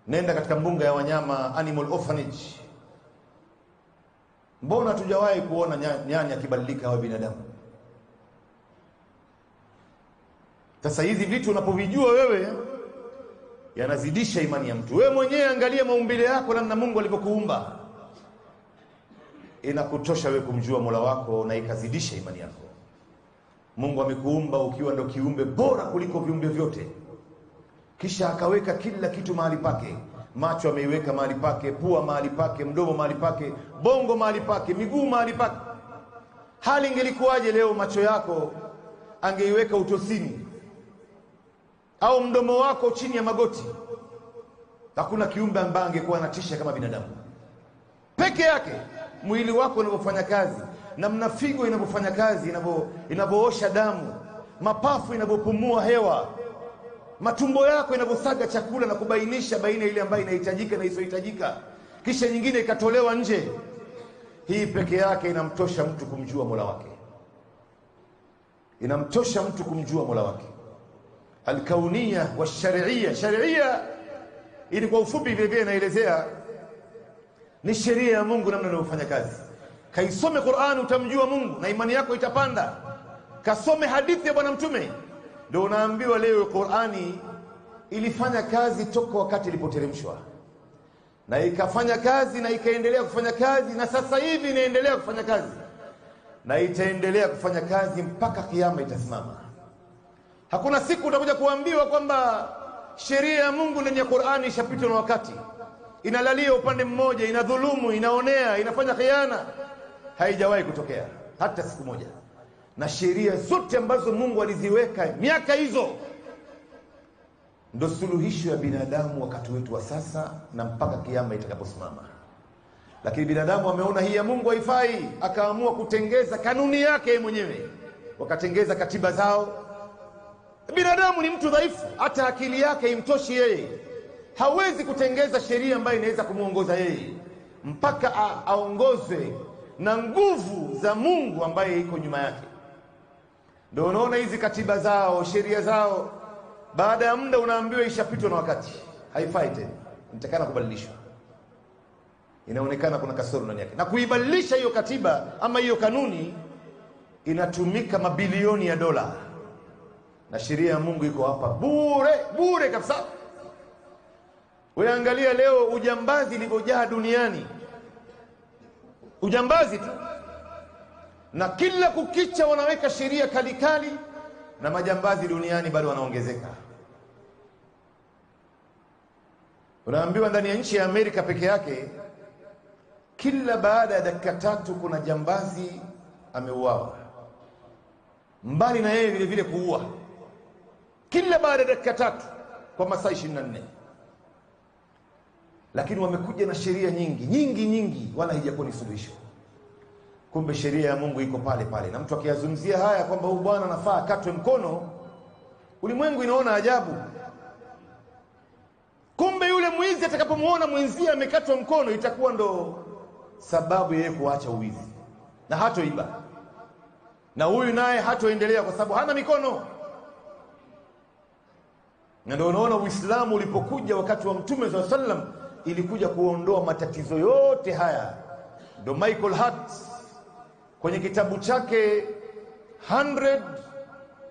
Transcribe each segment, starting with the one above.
Nenda katika mbuga ya wanyama, animal orphanage. Mbona hatujawahi kuona nyani akibadilika awe binadamu? Sasa hizi vitu unapovijua wewe yanazidisha imani ya mtu. Wewe mwenyewe angalia maumbile yako namna Mungu alivyokuumba. Inakutosha wewe kumjua Mola wako na ikazidisha imani yako. Mungu amekuumba ukiwa ndo kiumbe bora kuliko viumbe vyote. Kisha akaweka kila kitu mahali pake. Macho ameiweka mahali pake, pua mahali pake, mdomo mahali pake, bongo mahali pake, miguu mahali pake. Hali ingelikuwaje leo macho yako angeiweka utosini au mdomo wako chini ya magoti? Hakuna kiumbe ambaye angekuwa anatisha kama binadamu. Peke yake mwili wako unavyofanya kazi, namna figo inavyofanya kazi, inavyoosha damu, mapafu inavyopumua hewa, matumbo yako inavyosaga chakula na kubainisha baina ile ambayo inahitajika na isiyohitajika, kisha nyingine ikatolewa nje. Hii peke yake inamtosha mtu kumjua Mola wake. Inamtosha mtu kumjua Mola wake. Al-kauniyya wa shar'iyya. Sharia ili kwa ufupi vile vile inaelezea ni sheria ya Mungu namna inayofanya kazi. Kaisome Qur'an utamjua Mungu na imani yako itapanda. Kasome hadithi ya Bwana Mtume. Ndio unaambiwa leo Qur'ani ilifanya kazi toka wakati ilipoteremshwa. Na ikafanya kazi na ikaendelea kufanya kazi na sasa hivi inaendelea kufanya kazi. Na itaendelea kufanya kazi mpaka kiyama itasimama. Hakuna siku utakuja kuambiwa kwamba sheria ya Mungu ndani ya Qur'ani ishapitwa na wakati. Inalalia upande mmoja, inadhulumu, inaonea, inafanya khiana. Haijawahi kutokea hata siku moja. Na sheria zote ambazo Mungu aliziweka miaka hizo ndo suluhisho ya binadamu wakati wetu wa sasa na mpaka kiyama itakaposimama. Lakini binadamu ameona hii ya Mungu haifai, akaamua kutengeza kanuni yake mwenyewe. Wakatengeza katiba zao. Binadamu ni mtu dhaifu, hata akili yake imtoshi yeye. Hawezi kutengeza sheria ambayo inaweza kumuongoza yeye, mpaka aongozwe na nguvu za Mungu ambaye iko nyuma yake. Ndio unaona hizi katiba zao, sheria zao, baada ya muda unaambiwa ishapitwa na wakati, haifai tena, inatakana kubadilishwa. Inaonekana kuna kasoro ndani yake. Na kuibadilisha hiyo katiba ama hiyo kanuni inatumika mabilioni ya dola. Na sheria ya Mungu iko hapa bure kabisa. Wewe angalia leo ujambazi ulivyojaa duniani. Ujambazi tu. Na kila kukicha wanaweka sheria kali na majambazi duniani bado wanaongezeka. Unaambiwa ndani ya nchi ya Amerika peke yake kila baada ya dakika 3 kuna jambazi ameuawa. Mbali na yeye vile vile kuua. Kila baada ya dakika 3 kwa masaa 24. Lakini wamekuja na sheria nyingi wala haijakuwa ni suluhisho. Kumbe sheria ya Mungu iko pale. Na mtu akiyazungumzia haya kwamba huyu bwana anafaa katwe mkono, ulimwengu inaona ajabu. Kumbe yule mwizi atakapomuona mwenzie amekatwa mkono itakuwa ndo sababu yeye kuacha uwizi na hatoiba. Na huyu naye hatoendelea kwa sababu hana mikono. Na ndio unaona Uislamu ulipokuja wakati wa Mtume SAW ilikuja kuondoa matatizo yote haya. Ndio Michael Hart kwenye kitabu chake 100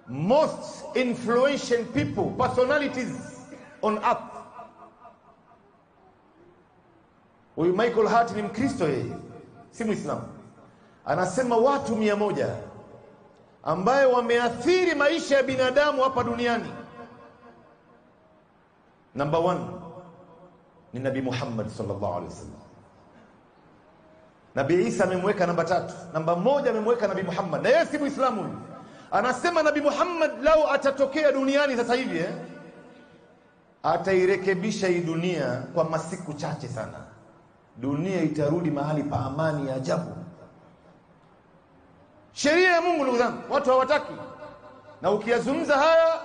most influential personalities on earth. Huyu Michael Hart ni Mkristo yeye, si Muislamu. Anasema watu 100 ambaye wameathiri maisha ya binadamu hapa duniani. Number 1 ni Nabii Muhammad sallallahu alaihi wasallam. Nabii Isa amemweka namba 3. Namba 1 amemweka Nabii Muhammad. Na yeye si Muislamu huyu. Anasema Nabii Muhammad lao atatokea duniani sasa hivi atairekebisha hii dunia kwa masiku chache sana. Dunia itarudi mahali pa amani ya ajabu. Sheria ya Mungu ndugu zangu watu hawataki. Na ukiyazungumza haya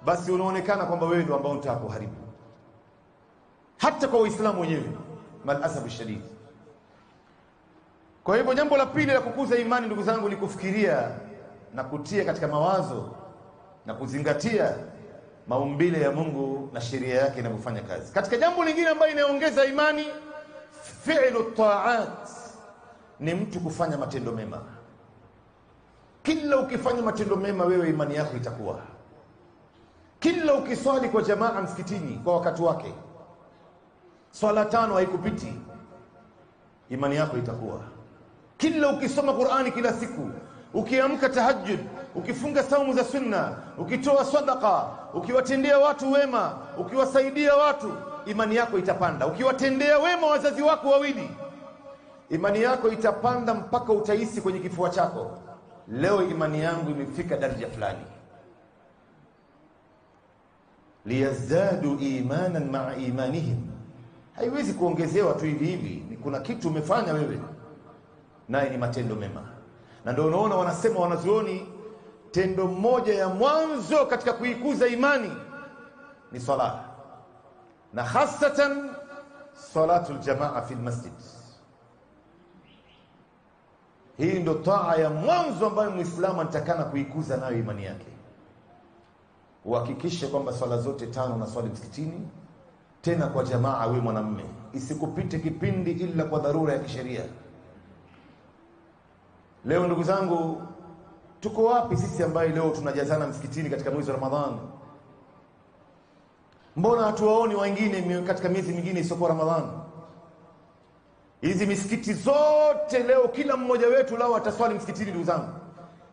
basi unaonekana kwamba wewe ndio ambao unataka kuharibu. Hata kwa Uislamu wenyewe, malasafu shadidi. Kwa hivyo jambo la pili la kukuza imani ndugu zangu ni kufikiria na kutia katika mawazo na kuzingatia maumbile ya Mungu na sheria yake inavyofanya kazi. Katika jambo lingine ambalo inaongeza imani, fi'lu ta'at, ni mtu kufanya matendo mema. Kila ukifanya matendo mema wewe imani yako itakuwa. Kila ukiswali kwa jamaa msikitini kwa wakati wake, swala 5 haikupiti, imani yako itakuwa. Kila ukisoma Qur'ani kila siku, ukiamka tahajjud, ukifunga saumu za sunna, ukitoa sadaqa, ukiwatendea watu wema, ukiwasaidia watu, imani yako itapanda. Ukiwatendea wema wazazi wako wawili, imani yako itapanda mpaka utahisi kwenye kifua chako, leo imani yangu imefika daraja fulani. Liyazdadu imanan ma'a imanihim, haiwezi kuongezewa tu hivi hivi. Ni kuna kitu umefanya wewe, naye ni matendo mema. Na ndio unaona wanasema wanazuoni, tendo moja ya mwanzo katika kuikuza imani ni sala, na hasatan salatul jamaa fil masjid. Hii ndio taa ya mwanzo ambayo Muislamu anatakana kuikuza nayo imani yake. Uhakikishe kwamba swala zote 5 na swali msikitini, tena kwa jamaa, wewe mwanamume, isikupite kipindi ila kwa dharura ya kisheria. Leo ndugu zangu, tuko wapi sisi ambaye leo tunajazana msikitini katika mwezi wa Ramadhani? Mbona hatuwaoni wengine katika miezi mingine isiyokuwa Ramadhani? Hizi misikiti zote leo kila mmoja wetu lao ataswali msikitini. Ndugu zangu,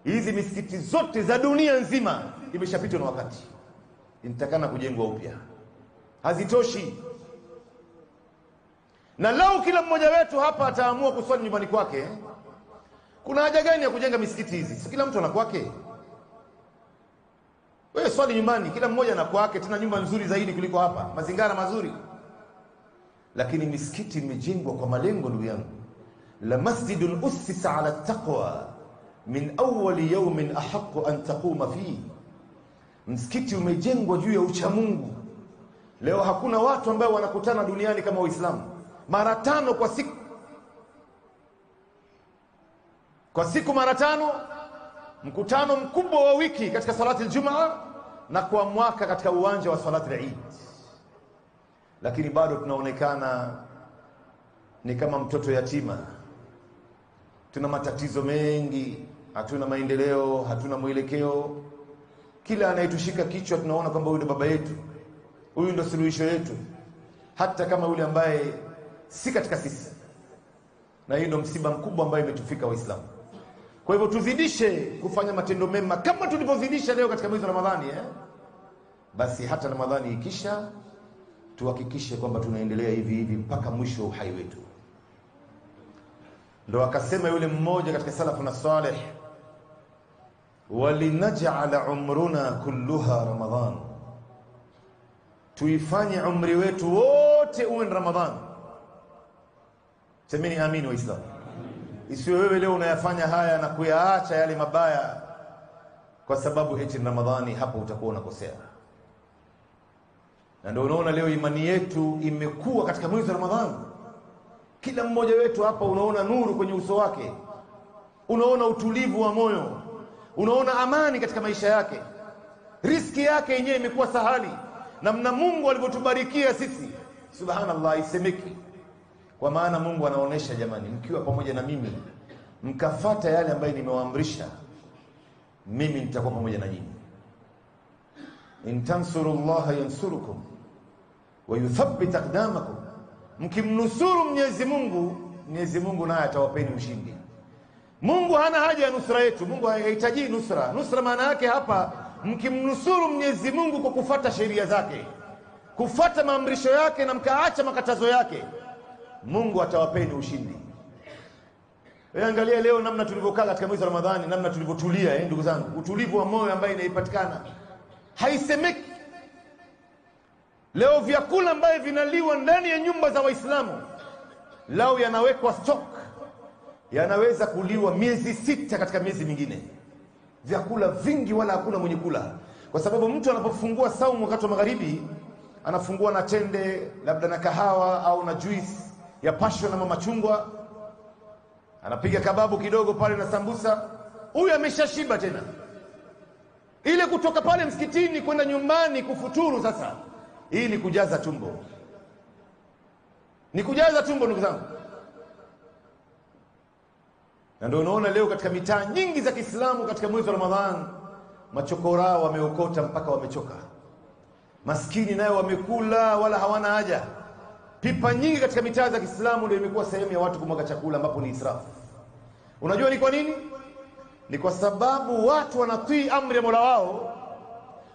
hizi misikiti zote za dunia nzima imeshapitwa na wakati, inatakana kujengwa upya, hazitoshi. Na lao kila mmoja wetu hapa ataamua kuswali nyumbani kwake, kuna haja gani ya kujenga misikiti hizi? Si kila mtu ana kwake. Wewe swali nyumbani, kila mmoja ana kwake, tena nyumba nzuri zaidi kuliko hapa, mazingira mazuri. Lakini misikiti imejengwa kwa malengo, ndugu yangu. La masjidun ussisa ala taqwa min awwal yawmin ahaqqu an taquma fihi. Msikiti umejengwa juu ya ucha Mungu. Leo hakuna watu ambao wanakutana duniani kama Waislamu mara 5 kwa siku. Kwa siku mara 5, mkutano mkubwa wa wiki katika salati al-Jum'a, na kwa mwaka katika uwanja wa salati al-Eid. Lakini bado tunaonekana ni kama mtoto yatima. Tuna matatizo mengi, hatuna maendeleo, hatuna mwelekeo. Kila anayetushika kichwa tunaona kwamba huyu ndo baba yetu, huyu ndo suluhisho yetu, hata kama yule ambaye si katika sisi. Na hii ndo msiba mkubwa ambao imetufika Waislamu. Kwa hivyo tuzidishe kufanya matendo mema kama tulivyozidisha leo katika mwezi wa Ramadhani, basi hata Ramadhani ikisha tuhakikishe kwamba tunaendelea hivi hivi mpaka mwisho wa uhai wetu. Ndio akasema yule mmoja katika salafu na salih, walinaj'ala umruna kulluha Ramadhan, tuifanye umri wetu wote uwe Ramadhan. Semeni amini Waislamu. Isiwe wewe leo unayafanya haya na kuyaacha yale mabaya kwa sababu eti Ramadhani, hapo utakuwa unakosea. Na ndio unaona leo imani yetu imekuwa katika mwezi wa Ramadhani. Kila mmoja wetu hapa unaona nuru kwenye uso wake, unaona utulivu wa moyo, unaona amani katika maisha yake. Riziki yake yenyewe imekuwa sahali. Namna Mungu alivyotubarikia sisi, subhanallah, isemeki. Kwa maana Mungu anaonesha, jamani, mkiwa pamoja na mimi mkafata yale ambayo nimewaamrisha, mimi nitakuwa pamoja na nyinyi. In tansurullaha yansurukum wa yuthabbit aqdamakum, mkimnusuru Mwenyezi Mungu naye atawapeni ushindi. Mungu hana haja ya nusra yetu. Mungu hahitaji nusra. Nusra maana yake hapa, mkimnusuru Mwenyezi Mungu kwa kufuata sheria zake, kufuata maamrisho yake na mkaacha makatazo yake, Mungu atawapeni ushindi. Wewe angalia leo namna tulivyokaa katika mwezi wa Ramadhani, namna tulivyotulia, ndugu zangu. Utulivu wa moyo ambao inaipatikana haisemeki. Leo vyakula ambavyo vinaliwa ndani ya nyumba za Waislamu, lao yanawekwa stock, yanaweza kuliwa miezi 6 katika miezi mingine. Vyakula vingi wala hakuna mwenye kula. Kwa sababu mtu anapofungua saumu wakati wa magharibi, anafungua na tende, labda na kahawa au na juice ya passion na machungwa, anapiga kababu kidogo pale na sambusa. Huyu ameshashiba tena. Ile kutoka pale msikitini kwenda nyumbani kufuturu sasa, hii ni kujaza tumbo. Ni kujaza tumbo ndugu zangu. Na ndio unaona leo katika mitaa nyingi za Kiislamu katika mwezi wa Ramadhani, machokora wameokota mpaka wamechoka. Maskini nayo wamekula wala hawana haja. Pipa nyingi katika mitaa za Kiislamu ndio imekuwa sehemu ya watu kumwaga chakula ambapo ni israfu. Unajua ni kwa nini? Ni kwa sababu watu wanatii amri ya Mola wao,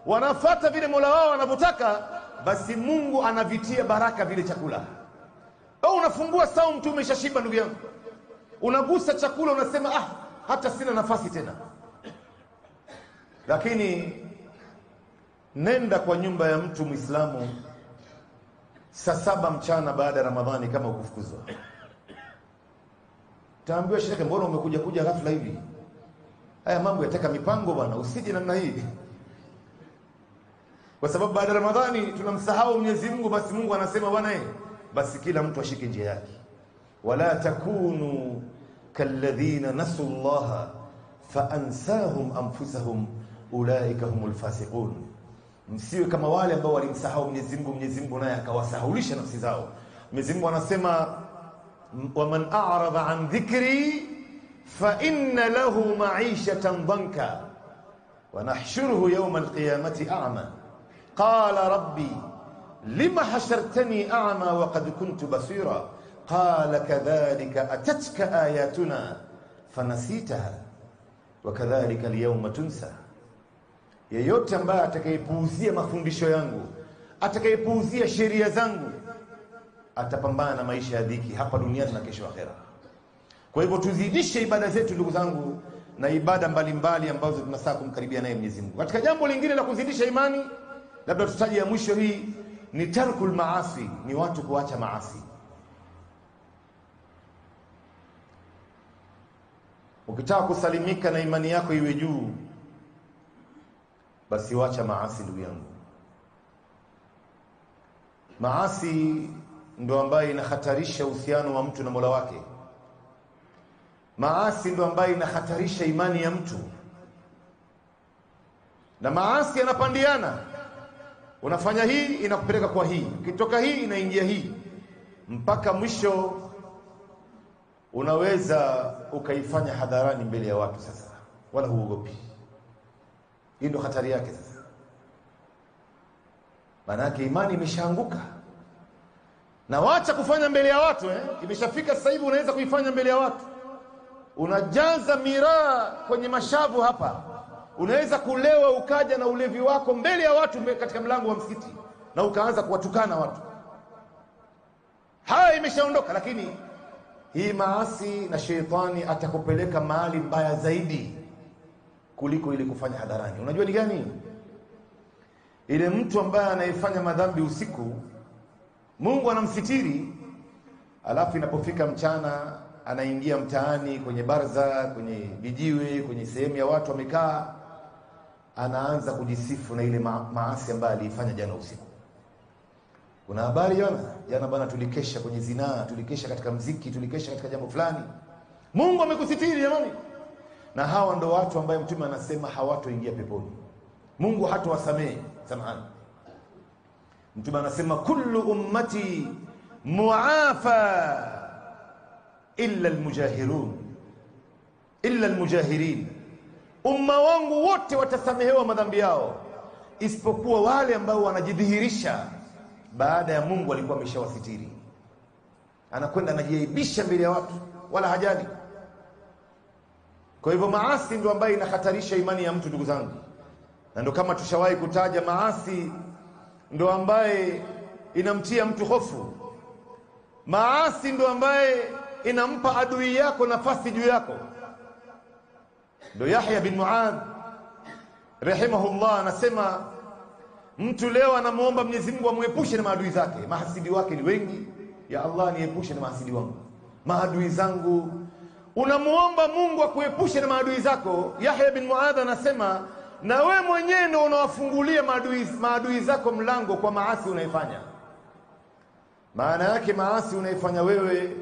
wanafuata vile Mola wao wanavyotaka, basi Mungu anavitia baraka vile chakula. Au unafungua saumu tu umeshashiba ndugu yangu, unagusa chakula unasema hata sina nafasi tena. Lakini nenda kwa nyumba ya mtu Muislamu saa 7 mchana baada ya Ramadhani kama ukufukuzwa, taambiwa shekhe, mbona umekuja ghafla hivi? Haya mambo yataka mipango bwana, usije namna hii. Kwa sababu baada ya Ramadhani tunamsahau Mwenyezi Mungu, basi Mungu anasema bwana basi kila mtu ashike njia yake. Wala takunu kalladhina nasullaha faansahum anfusahum ulaika humul fasiqun. Msiwe kama wale ambao walimsahau Mwenyezi Mungu naye akawasahulisha nafsi zao. Mwenyezi Mungu anasema waman a'rada an dhikri fa inna lahu ma'ishatan dhanka wa nahshuruhu yawma al-qiyamati a'ma qala rabbi lima hashartani a'ma wa qad kuntu basira qala kadhalika atatka ayatuna fanasitaha wa kadhalika al-yawma tunsa. Yeyote ambaye atakayepuuzia mafundisho yangu, atakayepuuzia sheria zangu, atapambana na maisha ya dhiki hapa duniani na kesho akhera. Kwa hivyo tuzidishe ibada zetu ndugu zangu, na ibada mbalimbali ambazo tunasaka kumkaribia naye Mwenyezi Mungu. Katika jambo lingine la kuzidisha imani, labda tutaje ya mwisho hii, ni tarkul maasi, ni watu kuacha maasi. Ukitaka kusalimika na imani yako iwe juu, basi wacha maasi ndugu yangu. Maasi ndo ambayo inahatarisha uhusiano wa mtu na Mola wake. Maasi ndo ambayo inahatarisha imani ya mtu. Na maasi yanapandiana. Unafanya hii inakupeleka kwa hii, ukitoka hii inaingia hii, mpaka mwisho unaweza ukaifanya hadharani mbele ya watu sasa, wala huogopi. Hii ndo hatari yake sasa. Maana yake imani imeshaanguka. Na wacha kufanya mbele ya watu imeshafika sasa hivi unaweza kuifanya mbele ya watu. Unajaza miraa kwenye mashavu hapa. Unaweza kulewa ukaja na ulevi wako mbele ya watu katika mlango wa msikiti na ukaanza kuwatukana watu. Haya imeshaondoka, lakini hii maasi na sheitani atakupeleka mahali mbaya zaidi kuliko ile kufanya hadharani. Unajua ni gani? Ile mtu ambaye anayefanya madhambi usiku, Mungu anamsitiri, alafu inapofika mchana anaingia mtaani, kwenye barza, kwenye vijiwe, kwenye sehemu ya watu wamekaa, anaanza kujisifu na ile maasi ambayo alifanya jana usiku. Kuna habari jana bana tulikesha kwenye zinaa, tulikesha katika mziki, tulikesha katika jambo fulani. Mungu amekusitiri jamani. Na hawa ndo watu ambao Mtume anasema hawatoingia peponi. Mungu hatawasamehe, samahani. Mtume anasema kullu ummati muafa illa almujahirin. Umma wangu wote watasamehewa madhambi yao isipokuwa wale ambao wanajidhihirisha baada ya Mungu alikuwa ameshawasitiri. Anakwenda anajiaibisha mbele ya watu wala hajali. Kwa hivyo maasi ndio ambayo inahatarisha imani ya mtu ndugu zangu. Na ndio kama tushawahi kutaja, maasi ndio ambaye inamtia mtu hofu. Maasi ndio ambaye inampa adui yako nafasi juu yako. Ndio Yahya bin Muadh rahimahullah anasema, mtu leo anamuomba Mwenyezi Mungu amuepushe na maadui zake. Mahasidi wake ni wengi. Ya Allah, niepushe na mahasidi wangu, maadui zangu. Unamuomba Mungu akuepushe na maadui zako. Yahya bin Muadh anasema, na we mwenyewe ndio unawafungulia maadui zako mlango kwa maasi unaifanya. Maana yake maasi unaifanya wewe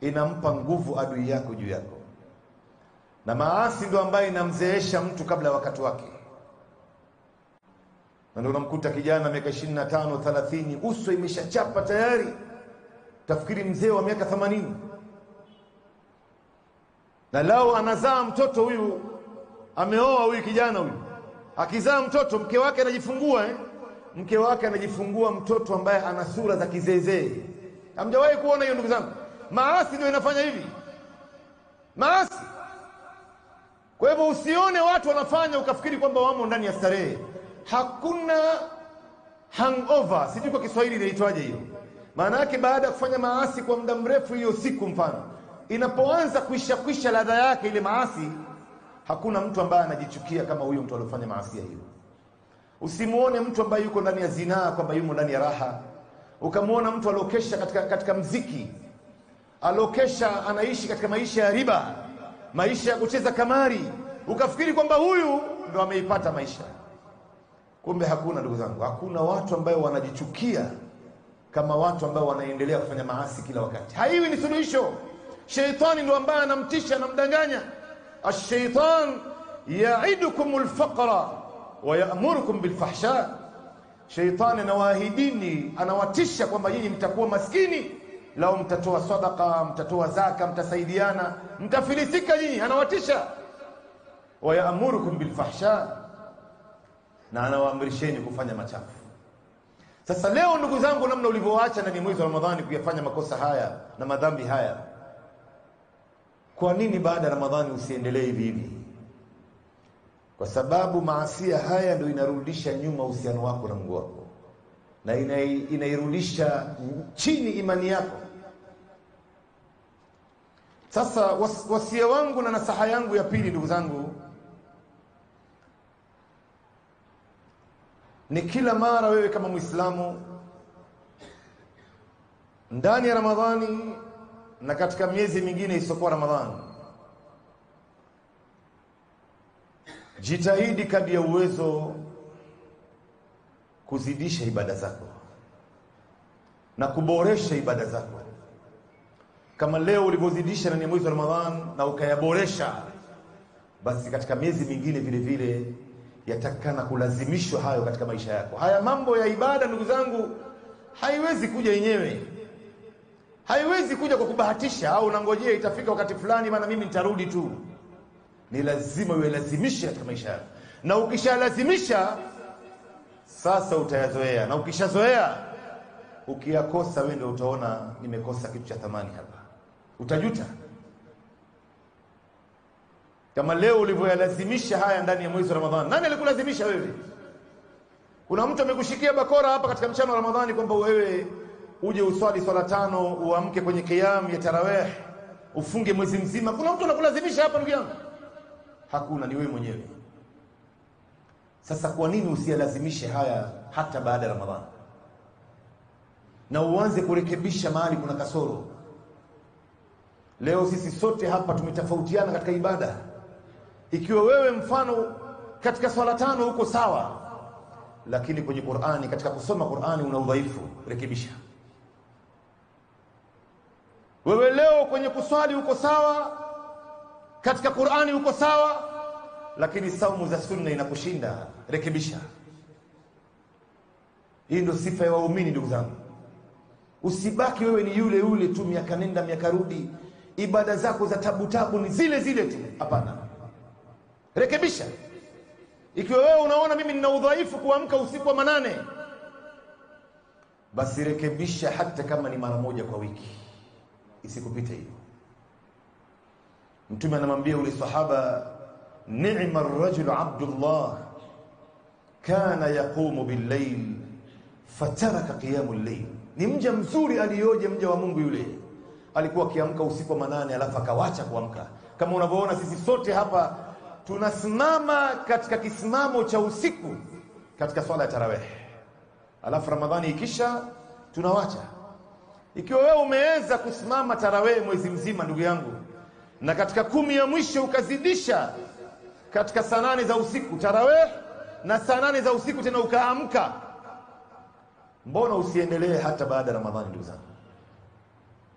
inampa nguvu adui yako juu yako. na maasi ndio ambaye inamzeesha mtu kabla ya wakati wake. Na ndio unamkuta kijana miaka 25 30 uso imeshachapa tayari, tafikiri mzee wa miaka 80. Na lao anazaa mtoto huyu, ameoa huyu kijana huyu, akizaa mtoto mke wake anajifungua mke wake anajifungua mtoto ambaye ana sura za kizezee. Hamjawahi kuona hiyo ndugu zangu? Maasi ndio inafanya hivi, maasi. Kwa hivyo usione watu wanafanya ukafikiri kwamba wamo ndani ya starehe. Hakuna hangover, sijui kwa Kiswahili inaitwaje hiyo. Maana yake baada ya kufanya maasi kwa muda mrefu, hiyo siku mfano inapoanza kuisha ladha yake ile maasi, hakuna mtu ambaye anajichukia kama huyo mtu aliyofanya maasi hiyo. Usimuone mtu ambaye yuko ndani ya zinaa kwamba yumo ndani ya raha. Ukamuona mtu alokesha katika mziki, alokesha anaishi katika maisha ya riba, maisha ya kucheza kamari, ukafikiri kwamba huyu ndo ameipata maisha. Kumbe hakuna ndugu zangu, hakuna watu ambao wanajichukia kama watu ambao wanaendelea kufanya maasi kila wakati. Haiwi ni suluhisho. Sheitani ndo ambaye anamtisha, anamdanganya. Ash-shaytan ya'idukumul faqra wa ya'murukum bil fahsha. Sheitani anawaahidini, anawatisha kwamba nyinyi mtakuwa maskini lao mtatoa sadaqa, mtatoa zaka, mtasaidiana, mtafilisika nyinyi. Anawatisha. Wa ya'murukum bil fahsha, na anawaamrisheni kufanya machafu. Sasa leo ndugu zangu, namna ulivyoacha ndani mwezi wa Ramadhani kuyafanya makosa haya na madhambi haya, kwa nini baada ya Ramadhani usiendelee hivi hivi? Kwa sababu maasi haya ndio inarudisha nyuma uhusiano wako na Mungu wako, na inairudisha chini imani yako. Sasa wasia wangu na nasaha yangu ya pili ndugu zangu, ni kila mara wewe kama Muislamu ndani ya Ramadhani na katika miezi mingine isiyokuwa Ramadhani, jitahidi kadri ya uwezo kuzidisha ibada zako na kuboresha ibada zako. Kama leo ulivyozidisha ndani ya mwezi wa Ramadhani na ukayaboresha, basi katika miezi mingine vile vile yatakana kulazimishwa hayo katika maisha yako. Haya mambo ya ibada ndugu zangu haiwezi kuja yenyewe, haiwezi kuja kwa kubahatisha au unangojea itafika wakati fulani maana mimi nitarudi tu. Ni lazima uelazimishe katika maisha yako, na ukishalazimisha sasa utayazoea, na ukishazoea ukiyakosa wewe ndio utaona nimekosa kitu cha thamani hapa, utajuta. Kama leo ulivyoyalazimisha haya ndani ya mwezi wa Ramadhani, nani alikulazimisha wewe? Kuna mtu amekushikia bakora hapa katika mchana wa Ramadhani kwamba wewe uje uswali swala 5, uamke kwenye qiyam ya tarawih, ufunge mwezi mzima? Kuna mtu anakulazimisha hapa ndugu yangu? Hakuna, ni wewe mwenyewe. Sasa kwa nini usiyalazimishe haya hata baada ya Ramadhani, na uanze kurekebisha mahali kuna kasoro? Leo sisi sote hapa tumetofautiana katika ibada. Ikiwa wewe mfano katika swala 5 uko sawa, lakini kwenye Qur'ani, katika kusoma Qur'ani una udhaifu, rekebisha. Wewe leo kwenye kuswali uko sawa, katika Qur'ani uko sawa, lakini saumu za sunna inakushinda, rekebisha. Hii ndio sifa ya waumini ndugu zangu. Usibaki wewe ni yule yule tu miaka nenda miaka rudi, ibada zako za tabu ni zile zile tu. Hapana, rekebisha. Ikiwa wewe unaona mimi nina udhaifu kuamka usiku wa manane, basi rekebisha, hata kama ni mara moja kwa wiki, isikupite hiyo. Mtume anamwambia yule sahaba, ni'ma ar-rajul Abdullah kana yaqumu bil-layl fataraka qiyamul layl. Ni mja mzuri aliyoje mja wa Mungu yule, alikuwa akiamka usiku wa manane alafu akawacha kuamka. Kama unavyoona sisi sote hapa tunasimama katika kisimamo cha usiku katika swala ya tarawih, alafu Ramadhani ikisha tunawacha. Ikiwa wewe umeweza kusimama tarawih mwezi mzima ndugu yangu, na katika 10 ya mwisho ukazidisha katika saa 8 za usiku tarawih, na saa 8 za usiku tena ukaamka, mbona usiendelee hata baada ya Ramadhani ndugu zangu?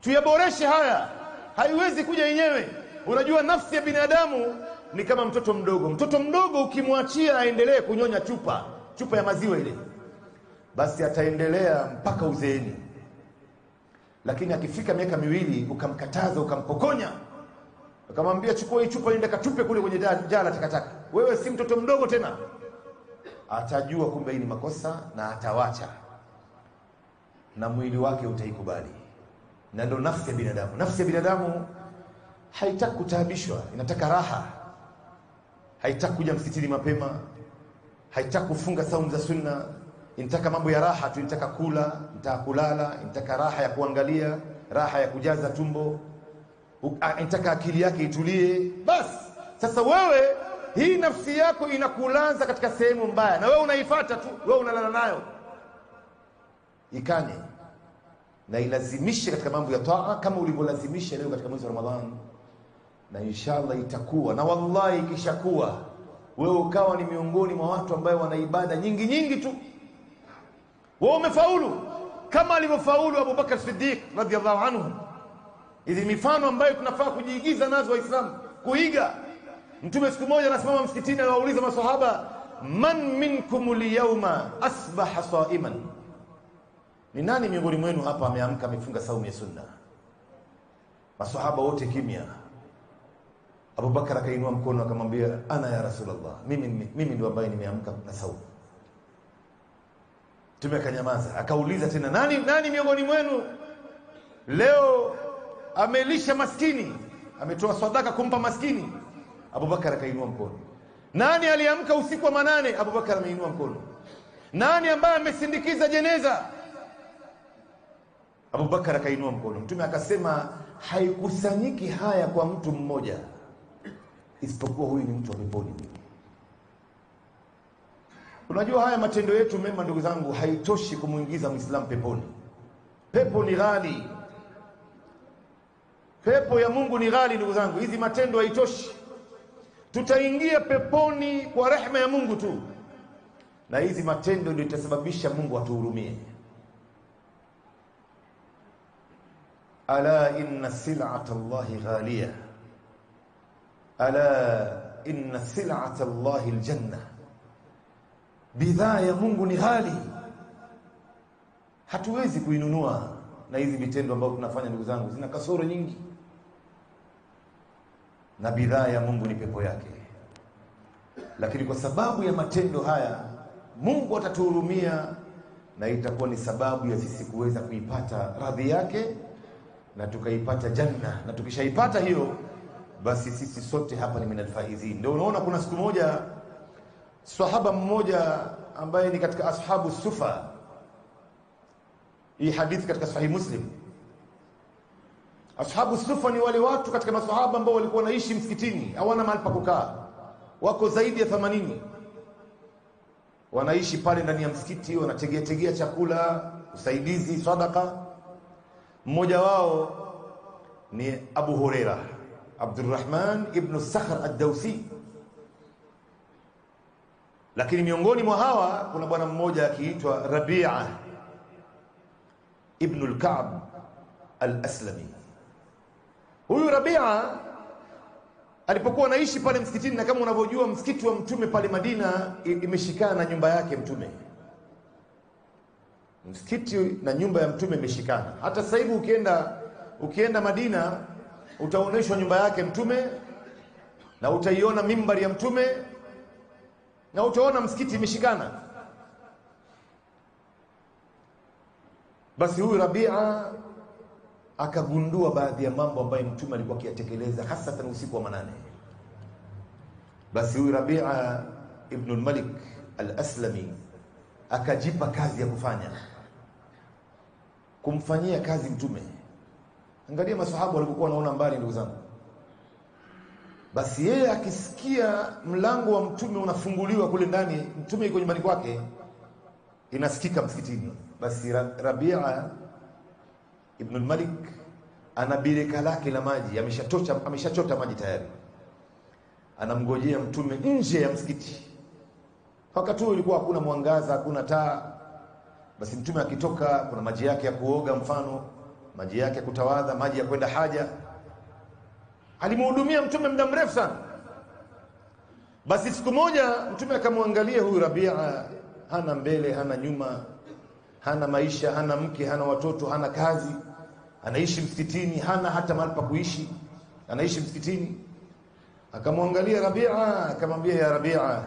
Tuyaboreshe haya, haiwezi kuja yenyewe. Unajua nafsi ya binadamu ni kama mtoto mdogo. Mtoto mdogo ukimwachia aendelee kunyonya chupa ya maziwa ile, basi ataendelea mpaka uzeeni. Lakini akifika miaka 2 ukamkataza, ukampokonya, ukamwambia chukua hii chupa nenda katupe kule kwenye jala takataka, wewe si mtoto mdogo tena, atajua kumbe hii ni makosa na atawacha, na mwili wake utaikubali. Na ndio nafsi ya binadamu. Nafsi ya binadamu haitaki kutaabishwa, inataka raha. Haitaki kuja msikitini mapema, haitaki kufunga saumu za sunna, inataka mambo ya raha tu, inataka kula, inataka kulala, inataka raha ya kuangalia, raha ya kujaza tumbo, inataka akili yake itulie. Basi sasa wewe, hii nafsi yako inakulaza katika sehemu mbaya, na wewe unaifuata tu, wewe unalala nayo. Ikanye na ilazimishe katika mambo ya taa kama ulivyolazimisha leo katika mwezi wa Ramadhani, na inshallah itakuwa. Na wallahi ikishakuwa wewe ukawa ni miongoni mwa watu ambao wana ibada nyingi tu, wewe umefaulu kama alivyofaulu Abu Bakar Siddiq radhiyallahu anhu. Hizi mifano ambayo tunafaa kujiigiza nazo Waislamu, kuiga. Mtume siku moja anasimama msikitini, anawauliza maswahaba, man minkum al-yawma asbaha sa'iman, ni nani miongoni mwenu hapa ameamka amefunga saumu ya sunna? Maswahaba wote kimya. Abu Bakar akainua mkono akamwambia, ana ya Rasulullah, mimi ndio ambaye nimeamka na saumu. Mtume akanyamaza. Akauliza tena, nani miongoni mwenu leo amelisha maskini, ametoa sadaka kumpa maskini? Abu Bakar akainua mkono. Nani aliamka usiku wa manane? Abu Bakar ameinua mkono. Nani ambaye amesindikiza jeneza? Abu Bakar akainua mkono. Mtume akasema, haikusanyiki haya kwa mtu mmoja isipokuwa huyu ni mtu wa peponi. Unajua haya matendo yetu mema ndugu zangu haitoshi kumuingiza Muislamu peponi. Pepo ni ghali. Pepo ya Mungu ni ghali ndugu zangu. Hizi matendo haitoshi. Tutaingia peponi kwa rehema ya Mungu tu, na hizi matendo ndio itasababisha Mungu atuhurumie. Ala inna sil'ata Allahi ghaliya, ala inna sil'ata Allahi aljanna, bidhaa ya Mungu ni ghali, hatuwezi kuinunua. Na hizi vitendo ambavyo tunafanya ndugu zangu zina kasoro nyingi, na bidhaa ya Mungu ni pepo yake. Lakini kwa sababu ya matendo haya Mungu atatuhurumia, na itakuwa ni sababu ya sisi kuweza kuipata radhi yake na tukaipata janna. Na tukishaipata hiyo, basi sisi sote hapa ni minal faizin. Ndio unaona kuna siku moja sahaba mmoja ambaye ni katika ashabu sufa, hii hadithi katika Sahih Muslim. Ashabu sufa ni wale watu katika masahaba ambao walikuwa wanaishi msikitini, hawana mahali pa kukaa, wako zaidi ya 80, wanaishi pale ndani ya msikiti, wanategea chakula, usaidizi, sadaka. Mmoja wao ni Abu Huraira, Abdurrahman ibn Sakhr ad-Dawsi. Lakini miongoni mwa hawa kuna bwana mmoja akiitwa Rabi'a ibn al-Ka'b al-Aslami. Huyu Rabi'a alipokuwa anaishi pale msikitini, na kama unavyojua msikiti wa Mtume pale Madina imeshikana na nyumba yake Mtume. Msikiti na nyumba ya Mtume imeshikana. Hata sasa hivi ukienda Madina utaoneshwa nyumba yake Mtume, na utaiona mimbari ya Mtume, na utaona msikiti imeshikana. Basi huyu Rabi'a akagundua baadhi ya mambo ambayo Mtume alikuwa akiyatekeleza, hasa usiku wa manane. Basi huyu Rabi'a ibn al-Malik al-Aslami akajipa kazi ya kumfanyia kazi Mtume. Angalia maswahaba walikuwa wanaona mbali ndugu zangu. Basi yeye akisikia mlango wa Mtume unafunguliwa kule ndani, Mtume yuko nyumbani kwake, inasikika msikitini. Basi Rabi'a ibn al-Malik ana birika lake la maji, ameshachota maji tayari, anamngojea Mtume nje ya msikiti. Wakati huo ilikuwa hakuna mwangaza, hakuna taa. Basi Mtume akitoka, kuna maji yake ya kuoga, mfano maji yake ya kutawadha, maji ya kwenda haja. alimhudumia mtume muda mrefu sana. Basi siku moja mtume akamwangalia huyu Rabia, hana mbele hana nyuma, hana maisha, hana mke, hana watoto, hana kazi, anaishi msikitini, hana hata mahali pa kuishi, anaishi msikitini. Akamwangalia Rabia akamwambia, ya Rabia,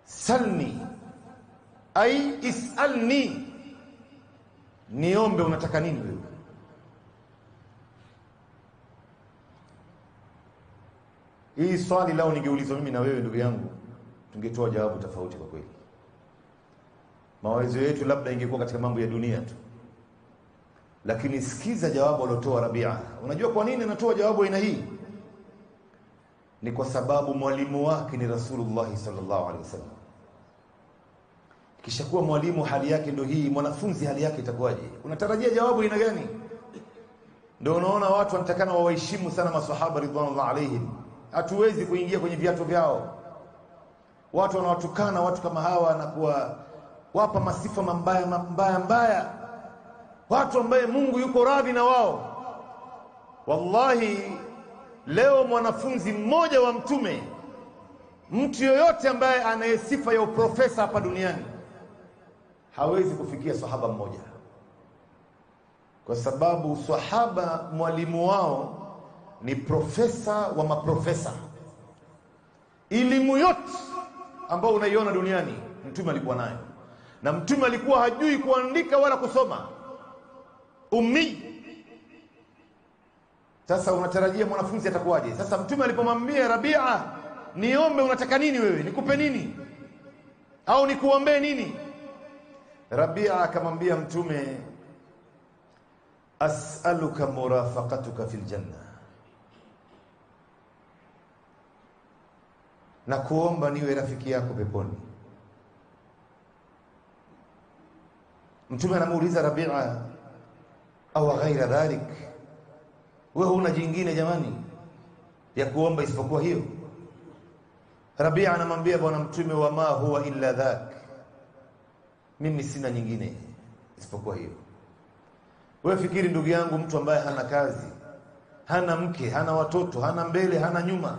salni ai isalni, niombe unataka nini wewe? Hii swali lao ningeulizwa mimi na wewe ndugu yangu, tungetoa jawabu tofauti kwa kweli. Mawazo yetu labda ingekuwa katika mambo ya dunia tu. Lakini sikiza jawabu alotoa Rabia. Unajua kwa nini anatoa jawabu aina hii? Ni kwa sababu mwalimu wake ni Rasulullah sallallahu alaihi wasallam. Kisha kuwa mwalimu hali yake ndio hii, mwanafunzi hali yake itakuwaje? Unatarajia jawabu aina gani? Ndio unaona watu wanatakana waheshimu sana maswahaba ridwanullah alaihim. Hatuwezi kuingia kwenye viatu vyao. Watu wanawatukana watu kama hawa na kuwapa masifa mbaya, watu ambaye Mungu yuko radhi na wao. Wallahi leo mwanafunzi mmoja wa mtume, mtu yoyote ambaye ana sifa ya uprofesa hapa duniani, hawezi kufikia sahaba mmoja, kwa sababu sahaba mwalimu wao ni profesa wa maprofesa. Elimu yote ambayo unaiona duniani mtume alikuwa nayo, na mtume alikuwa hajui kuandika wala kusoma, ummi. Sasa unatarajia mwanafunzi atakuwaje? Sasa mtume alipomwambia Rabia, niombe unataka nini wewe, nikupe nini au nikuombee nini? Rabia akamwambia mtume, as'aluka murafaqatuka fil janna, na kuomba niwe rafiki yako peponi. Mtume anamuuliza Rabia, au ghaira dhalik, wewe una jingine jamani ya kuomba isipokuwa hiyo? Rabia anamwambia bwana mtume, wa ma huwa illa dhak, mimi sina nyingine isipokuwa hiyo. Wewe fikiri ndugu yangu, mtu ambaye hana kazi, hana mke, hana watoto, hana mbele, hana nyuma.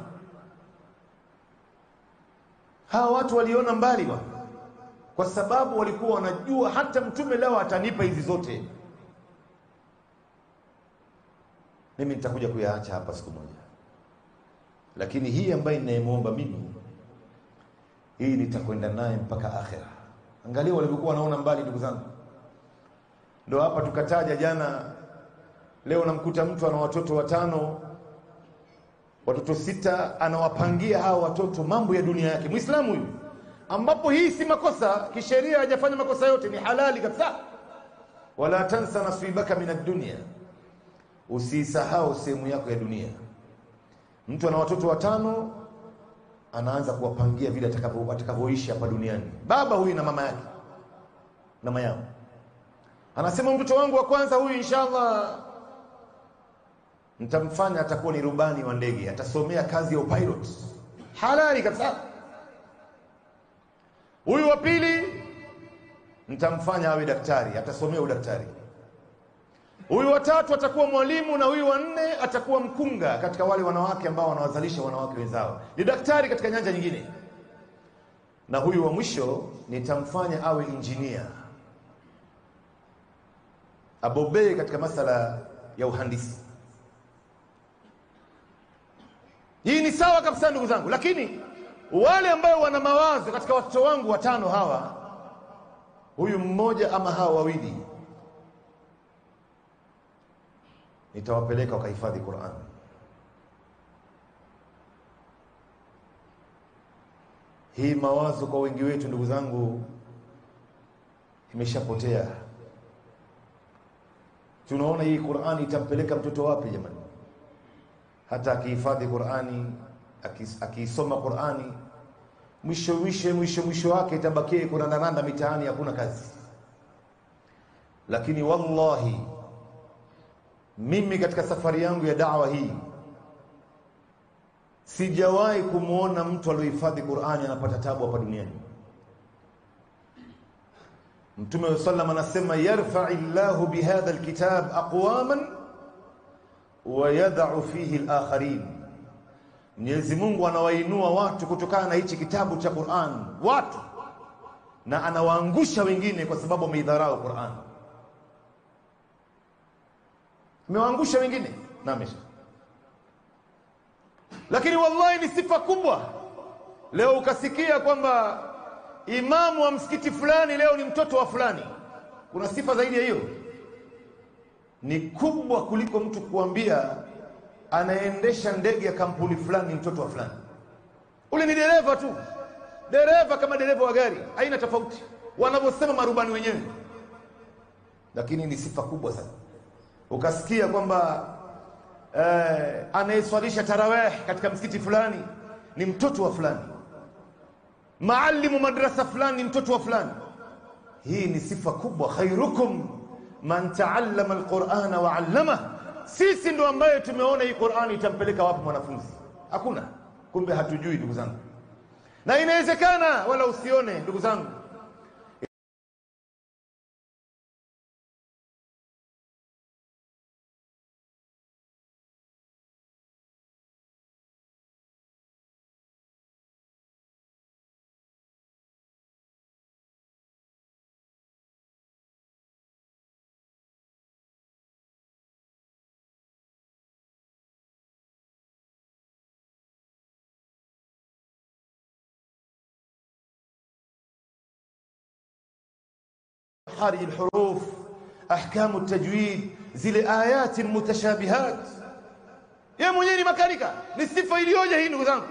Hawa watu waliona mbali kwa sababu walikuwa wanajua hata mtume leo atanipa hizi zote, mimi nitakuja kuyaacha hapa siku moja, lakini hii ambaye ninayemuomba mimi, hii nitakwenda naye mpaka akhera. Angalia walivyokuwa wanaona mbali ndugu zangu. Ndio hapa tukataja jana, leo namkuta mtu ana watoto 5, watoto 6, anawapangia hao watoto mambo ya dunia yake. Muislamu huyu, ambapo hii si makosa kisheria, hajafanya makosa yote, ni halali kabisa. Wala tansa nasibaka min ad-dunya, usisahau sehemu yako ya dunia. Mtu ana watoto 5, anaanza kuwapangia vile atakavyoishi hapa duniani. Baba huyu na mama yake na mama yao, anasema mtoto wangu wa kwanza huyu inshallah nitamfanya atakuwa ni rubani wa ndege, atasomea kazi ya pilot, halali kabisa. Huyu wa pili nitamfanya awe daktari, atasomea udaktari. Huyu wa tatu atakuwa mwalimu, na huyu wa 4 atakuwa mkunga katika wale wanawake ambao wanawazalisha wanawake wenzao, ni daktari katika nyanja nyingine. Na huyu wa mwisho nitamfanya awe engineer, abobee katika masala ya uhandisi. Hii ni sawa kabisa ndugu zangu, lakini wale ambao wana mawazo katika watoto wangu 5 hawa, huyu mmoja ama hawa wawili nitawapeleka wakahifadhi Qur'an. Hii mawazo kwa wengi wetu ndugu zangu imeshapotea. Tunaona hii Qur'ani itampeleka mtoto wapi jamani? Hata akihifadhi Qur'ani, akisoma Qur'ani, mwisho wake itabakia kunananda mitaani, hakuna kazi. Lakini wallahi mimi katika safari yangu ya da'wa hii sijawahi kumuona mtu aliyehifadhi Qur'ani anapata tabu hapa duniani. Mtume sallallahu anasema, yarfa'illahu bihadha alkitab aqwaman wa yad'u fihi al-akharin. Mwenyezi Mungu anawainua watu kutokana na hichi kitabu cha Qur'an, watu, na anawaangusha wengine kwa sababu wameidharau Qur'an. Amewaangusha wengine na amesha. Lakini wallahi ni sifa kubwa. Leo ukasikia kwamba imamu wa msikiti fulani leo ni mtoto wa fulani. Kuna sifa zaidi ya hiyo? Ni kubwa kuliko mtu kuambia anaendesha ndege ya kampuni fulani mtoto wa fulani. Ule ni dereva tu. Dereva kama dereva wa gari, haina tofauti wanavyosema marubani wenyewe. Lakini ni sifa kubwa sana. Ukasikia kwamba anayeswalisha tarawih katika msikiti fulani ni mtoto wa fulani. Maalimu madrasa fulani ni mtoto wa fulani. Hii ni sifa kubwa. Khairukum man ta'allama al-Qur'ana wa 'allama. Sisi ndo ambaye tumeona hii Qur'ani itampeleka wapi mwanafunzi? Hakuna. Kumbe hatujui ndugu zangu. Na inawezekana wala usione ndugu zangu. حري الحروف، احكام التجويد، zile ayati mutashabihat. Yeye mwenyewe ni makanika. Ni sifa iliyoje hii ndugu zangu?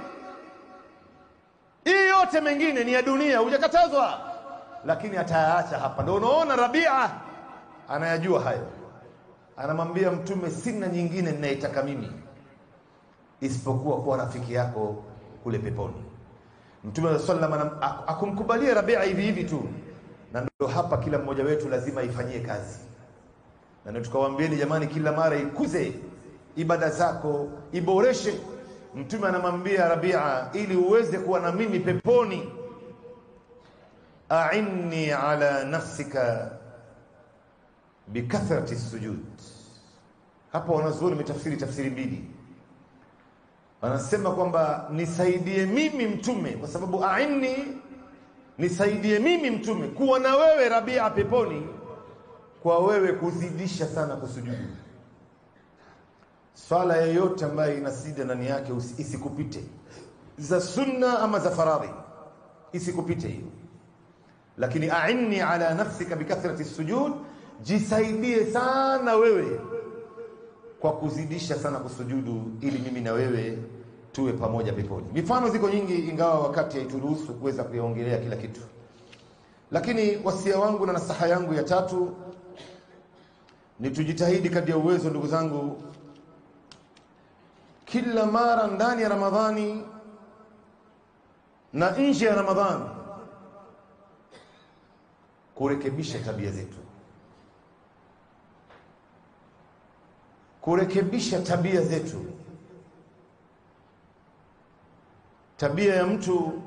Hii yote mengine ni ya dunia, hujakatazwa, lakini atayaacha hapa. Ndio unaona Rabia anayajua hayo. Anamwambia Mtume, sina nyingine ninayotaka mimi isipokuwa kuwa rafiki yako kule peponi. Mtume sallallahu alayhi wasallam akumkubalia Rabia hivi hivi tu. Na ndio hapa kila mmoja wetu lazima ifanyie kazi. Na ndio tukawaambieni jamani, kila mara ikuze ibada zako, iboreshe. Mtume anamwambia Rabia, ili uweze kuwa na mimi peponi, a'inni ala nafsika bikathrati sujud. Hapo wanazuoni mitafsiri tafsiri mbili. Wanasema kwamba nisaidie mimi Mtume, kwa sababu a'inni, nisaidie mimi Mtume kuwa na wewe Rabia peponi, kwa wewe kuzidisha sana kusujudu. Swala yoyote ambayo ina sida ndani yake isikupite, za sunna ama za faradhi, isikupite hiyo. Lakini a'inni ala nafsika bikathrati sujud, jisaidie sana wewe kwa kuzidisha sana kusujudu, ili mimi na wewe tuwe pamoja peponi. Mifano ziko nyingi, ingawa wakati haituruhusu kuweza kuiongelea kila kitu. Lakini wasia wangu na nasaha yangu ya tatu ni tujitahidi kadri ya uwezo ndugu zangu, kila mara ndani ya Ramadhani na nje ya Ramadhani, kurekebisha tabia zetu. Kurekebisha tabia zetu. Tabia ya mtu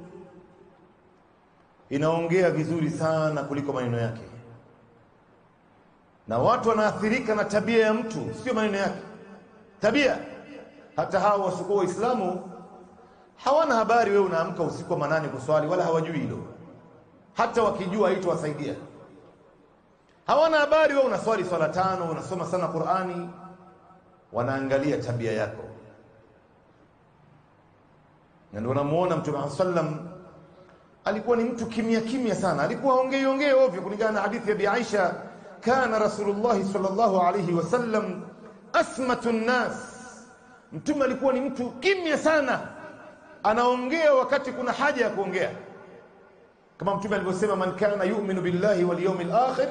inaongea vizuri sana kuliko maneno yake. Na watu wanaathirika na tabia ya mtu, sio maneno yake. Tabia. Hata hao wasiokuwa Waislamu hawana habari wewe unaamka usiku wa manane kuswali, wala hawajui hilo. Hata wakijua haitowasaidia. Hawana habari wewe unaswali swala tano, unasoma sana Qur'ani. Wanaangalia tabia yako. Na ndio unamuona Mtume sallam alikuwa ni mtu kimya kimya sana. Alikuwa ongee ovyo, kulingana na hadithi ya Bi Aisha, kana Rasulullah sallallahu alayhi wasallam asmatun nas. Mtume alikuwa ni mtu kimya sana, anaongea wakati kuna haja ya kuongea. Kama Mtume alivyosema, man kana yu'minu billahi wal yawmil akhir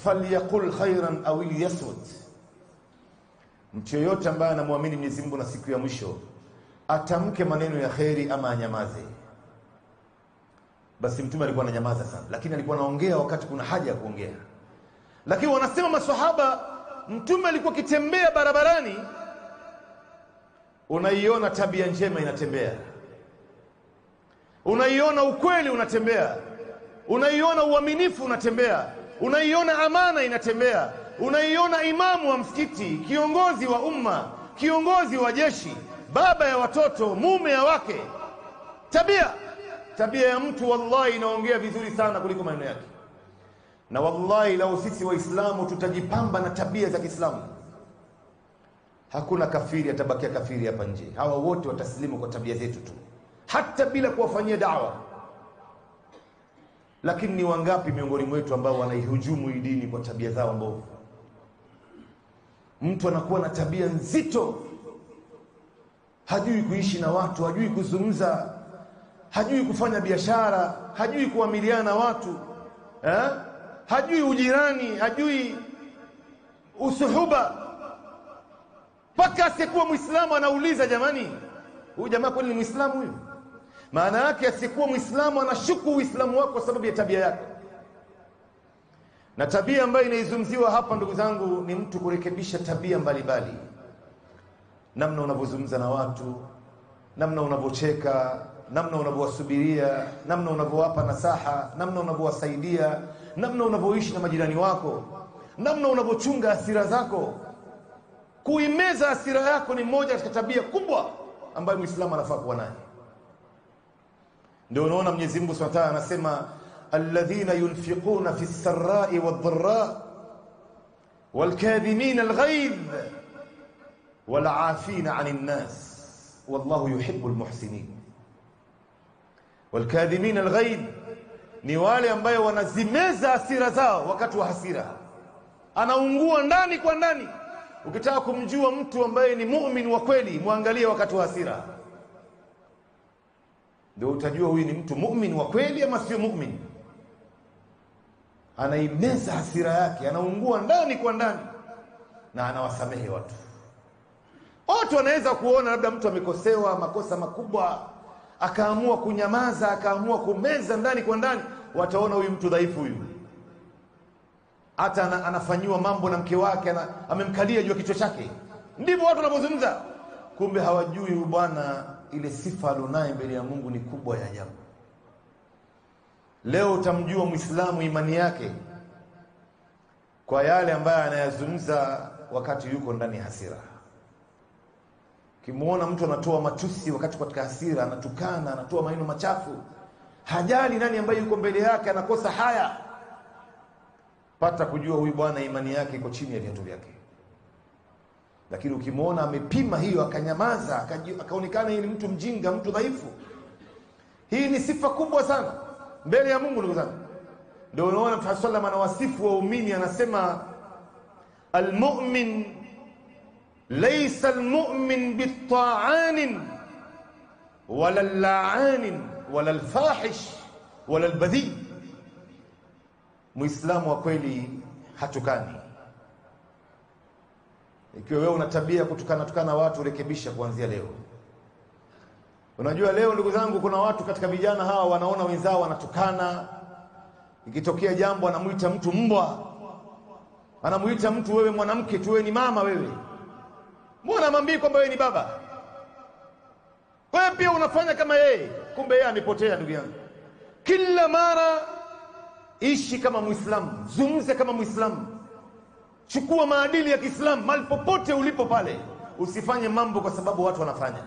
falyaqul khairan aw liyasmut. Mtu yote ambaye anamwamini Mwenyezi Mungu na siku ya mwisho, atamke maneno ya khairi ama anyamaze. Basi Mtume alikuwa ananyamaza sana, lakini alikuwa anaongea wakati kuna haja ya kuongea. Lakini wanasema maswahaba, Mtume alikuwa kitembea barabarani, unaiona tabia njema inatembea, unaiona ukweli unatembea, unaiona uaminifu unatembea, unaiona amana inatembea, unaiona imamu wa msikiti, kiongozi wa umma, kiongozi wa jeshi, baba ya watoto, mume ya wake, tabia ya mtu wallahi inaongea vizuri sana kuliko maneno yake. Na wallahi lau sisi waislamu tutajipamba na tabia za Kiislamu, hakuna kafiri atabakia kafiri hapa nje. Hawa wote wataslimu kwa tabia zetu tu, hata bila kuwafanyia da'wa. Lakini ni wangapi miongoni mwetu ambao wanaihujumu hii dini kwa tabia zao mbovu? Mtu anakuwa na tabia nzito, hajui kuishi na watu, hajui kuzungumza, hajui kufanya biashara, hajui kuamiliana na watu, hajui ujirani, hajui usuhuba. Paka asiyekuwa Muislamu anauliza, jamani, huyu jamaa kweli ni Muislamu huyu? Maana yake asiyekuwa Muislamu anashuku Uislamu wako kwa sababu ya tabia yake. Na tabia ambayo inaizungumziwa hapa ndugu zangu ni mtu kurekebisha tabia mbalimbali. Namna unavyozungumza na watu, namna unavyocheka, namna unavyowasubiria, namna unavyowapa nasaha, namna unavyowasaidia, namna unavyoishi na majirani wako, namna unavyochunga hasira zako. Kuimeza hasira yako ni moja katika tabia kubwa ambayo Muislamu anafaa kuwa nayo. Ndio unaona Mwenyezi Mungu Subhanahu wa Ta'ala anasema alladhina yunfiquna fi as-sarra'i wad-dharra wal-kadhimina al-ghayz wal-'afina 'anil nas wallahu yuhibbul muhsinin. Wal-kadhimina al-ghayz ni wale ambao wanazimeza hasira zao wakati wa hasira, anaungua ndani kwa ndani. Ukitaka kumjua mtu ambaye ni muumini wa kweli, muangalie wakati wa hasira, ndio utajua huyu ni mtu muumini wa kweli ama sio muumini. Anaimeza hasira yake, anaungua ndani kwa ndani na anawasamehe watu. Watu wanaweza kuona labda mtu amekosewa makosa makubwa, akaamua kunyamaza, akaamua kumeza ndani kwa ndani, wataona huyu mtu dhaifu huyu. Hata anafanyiwa mambo na mke wake, amemkalia juu ya kichwa chake. Ndivyo watu wanapozungumza. Kumbe hawajui huyu bwana ile sifa alonaye mbele ya Mungu ni kubwa ya ajabu. Leo utamjua Muislamu imani yake kwa yale ambayo anayazungumza wakati yuko ndani ya hasira. Kimuona mtu anatoa matusi wakati katika hasira, anatukana, anatoa maneno machafu, hajali nani ambaye yuko mbele yake, anakosa haya, pata kujua huyu bwana imani yake iko chini ya viatu vyake. Lakini ukimuona amepima hiyo, akanyamaza, akaonekana yeye ni mtu mjinga, mtu dhaifu, hii ni sifa kubwa sana mbele ya Mungu ndugu zangu. Ndio unaona Mtume sallallahu alayhi wasallam waumini anasema almu'min laysa almu'min bitta'anin wala al-la'anin wala al-fahish wala al-badhi. Muislamu wa kweli hatukani. Ikiwa wewe una tabia kutukana watu, rekebisha kuanzia leo. Unajua leo ndugu zangu, kuna watu katika vijana hawa wanaona wenzao wanatukana. Ikitokea jambo anamuita mtu mbwa, anamuita mtu wewe mwanamke tu, wewe ni mama wewe. Mbona mwambie kwamba wewe ni baba? Wewe pia unafanya kama yeye, kumbe yeye amepotea ndugu yangu. Kila mara ishi kama Muislamu, zungumza kama Muislamu. Chukua maadili ya Kiislamu mahali popote ulipo pale. Usifanye mambo kwa sababu watu wanafanya.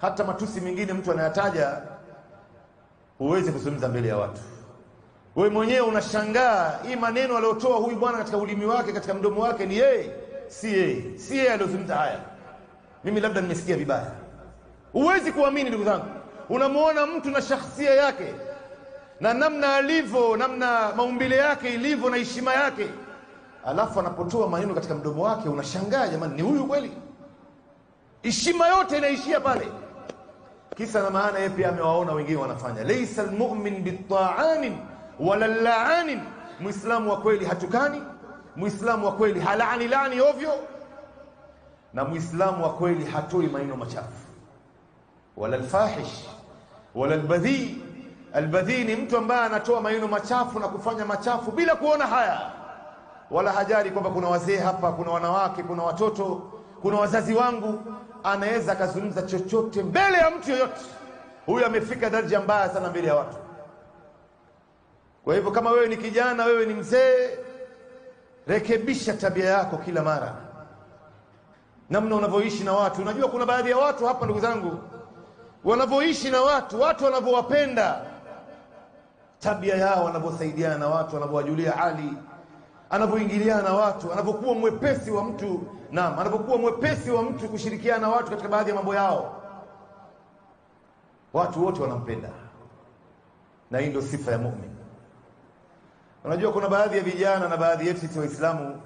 Hata matusi mengine mtu anayataja huwezi kuzungumza mbele ya watu. Wewe mwenyewe unashangaa hii maneno aliyotoa huyu bwana katika ulimi wake, katika mdomo wake ni yeye, si yeye. Si yeye aliyozungumza haya. Mimi labda nimesikia vibaya. Huwezi kuamini ndugu zangu. Unamuona mtu na shakhsia yake na namna alivyo, namna maumbile yake ilivyo na heshima yake, alafu anapotoa maneno katika mdomo wake unashangaa, jamani, ni huyu kweli? Heshima yote inaishia pale. Kisa na maana yeye pia amewaona wengine wanafanya. Laysa almu'min bitta'anin wala la'anin. Muislamu wa kweli hatukani, Muislamu wa kweli halani ovyo, na Muislamu wa kweli hatoi maneno machafu. Wala alfahish wala albadhi. Albadhi ni mtu ambaye anatoa maneno machafu na kufanya machafu bila kuona haya, wala hajali kwamba kuna wazee hapa, kuna wanawake, kuna watoto, kuna wazazi wangu. Anaweza akazungumza chochote mbele ya mtu yoyote. Huyu amefika daraja mbaya sana mbele ya watu. Kwa hivyo kama wewe ni kijana, wewe ni mzee, Rekebisha tabia yako kila mara, namna unavyoishi na watu. Unajua kuna baadhi ya watu hapa, ndugu zangu, wanavyoishi na watu wanavyowapenda, tabia yao, wanavyosaidiana na watu, wanavyowajulia hali, anavyoingiliana na watu, anavyokuwa mwepesi wa mtu, naam, anavyokuwa mwepesi wa mtu kushirikiana na watu katika baadhi ya mambo yao, watu wote wanampenda. Na hii ndio sifa ya muumini. Unajua kuna baadhi ya vijana na baadhi yetu sisi Waislamu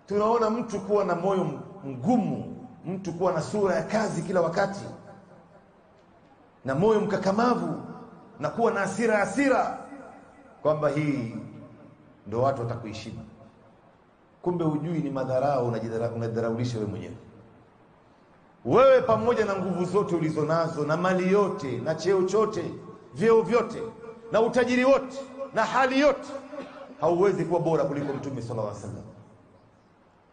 tunaona mtu kuwa na moyo mgumu, mtu kuwa na sura ya kazi kila wakati, na moyo mkakamavu, na kuwa na hasira, kwamba hii ndio watu watakuheshimu. Kumbe hujui ni madharau, unajidharaulisha wewe mwenyewe. Wewe pamoja na nguvu zote ulizonazo na mali yote na cheo chote, vyeo vyote na utajiri wote na hali yote, hauwezi kuwa bora kuliko Mtume sallallahu alaihi wasallam.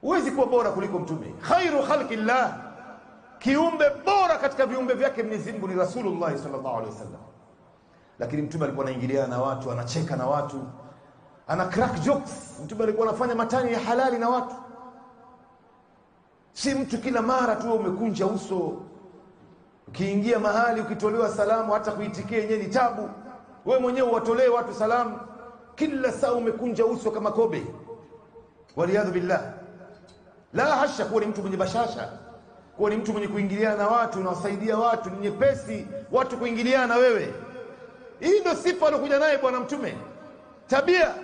Huwezi kuwa bora kuliko Mtume. Khairu khalqillah, kiumbe bora katika viumbe vyake Mwenyezi Mungu ni Rasulullah sallallahu alaihi wasallam. Lakini Mtume alikuwa anaingiliana na watu, anacheka na watu, ana crack jokes. Mtume alikuwa anafanya matani ya halali na watu. Si mtu kila mara tu umekunja uso, ukiingia mahali ukitolewa salamu hata kuitikia yenyewe ni tabu. Wewe mwenyewe uwatolee watu salamu, kila saa umekunja uso kama kobe. Waliyadhu billah. La hasha, kuwa ni mtu mwenye bashasha, kuwa ni mtu mwenye kuingiliana na watu, unawasaidia watu, ni nyepesi watu kuingiliana na wewe. Hii ndio sifa alokuja naye bwana Mtume, tabia.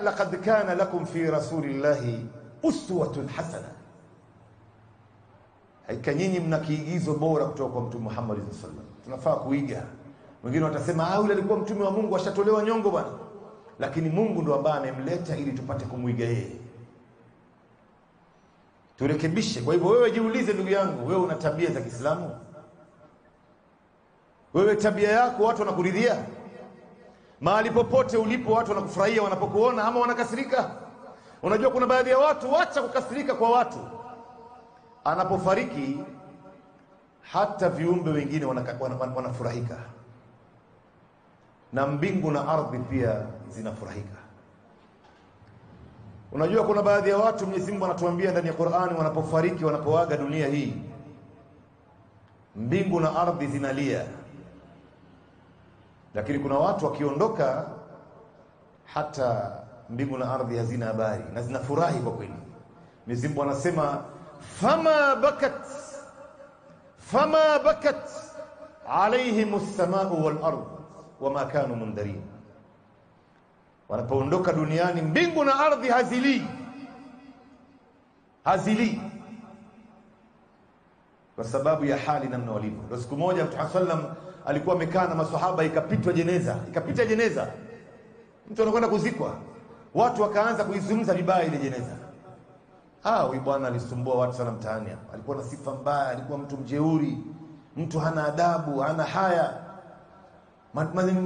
Laqad kana lakum fi rasulillahi uswatun hasana. Hakika nyinyi mna kiigizo bora kutoka kwa Mtume Muhammad sallallahu alaihi wasallam, tunafaa kuiga. Wengine watasema yule alikuwa mtume wa Mungu, ashatolewa nyongo bwana. Lakini Mungu ndo ambaye amemleta ili tupate kumuiga yeye, turekebishe. Kwa hivyo wewe jiulize, ndugu yangu, wewe una tabia za Kiislamu? Wewe tabia yako watu wanakuridhia? Mahali popote ulipo watu wanakufurahia wanapokuona, ama wanakasirika? Unajua kuna baadhi ya watu, wacha kukasirika kwa watu, anapofariki hata viumbe wengine wanafurahika, na mbingu na ardhi pia zinafurahika. Unajua kuna baadhi ya watu Mwenyezi Mungu anatuambia ndani ya Qur'ani, wanapofariki, wanapoaga dunia hii, mbingu na ardhi zinalia. Lakini kuna watu wakiondoka, hata mbingu na ardhi hazina habari na zinafurahi kwa kweli. Mwenyezi Mungu anasema fama bakat alayhimus samaa'u wal ardh wama kanu mundarin. Wanapoondoka duniani, mbingu na ardhi hazili kwa sababu ya hali namna walivyo. Ndio siku moja Mtume sallam alikuwa amekaa na maswahaba, ikapita jeneza, mtu anakwenda kuzikwa, watu wakaanza kuizungumza vibaya ile jeneza. Huyu bwana alisumbua watu sana mtaani, alikuwa na sifa mbaya, alikuwa mtu mjeuri, mtu hana adabu, hana haya,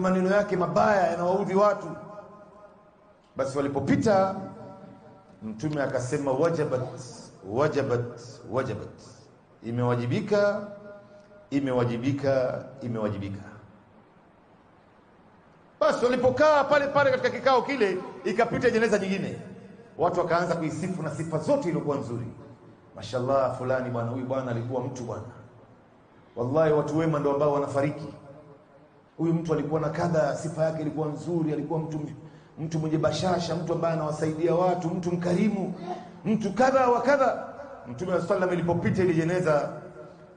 maneno yake mabaya yanawaudhi watu. Basi walipopita, Mtume akasema wajabat, imewajibika. Basi walipokaa pale katika kikao kile, ikapita jeneza nyingine, watu wakaanza kuisifu na sifa zote ilikuwa nzuri. Mashallah, fulani bwana, huyu bwana alikuwa mtu bwana, wallahi watu wema ndio ambao wanafariki. Huyu mtu alikuwa na kadha, sifa yake ilikuwa nzuri, alikuwa mtu mwenye bashasha, mtu ambaye anawasaidia watu, mtu mkarimu, mtu kadha wa kadha. Mtume sallallahu alaihi wasallam ilipopita ile jeneza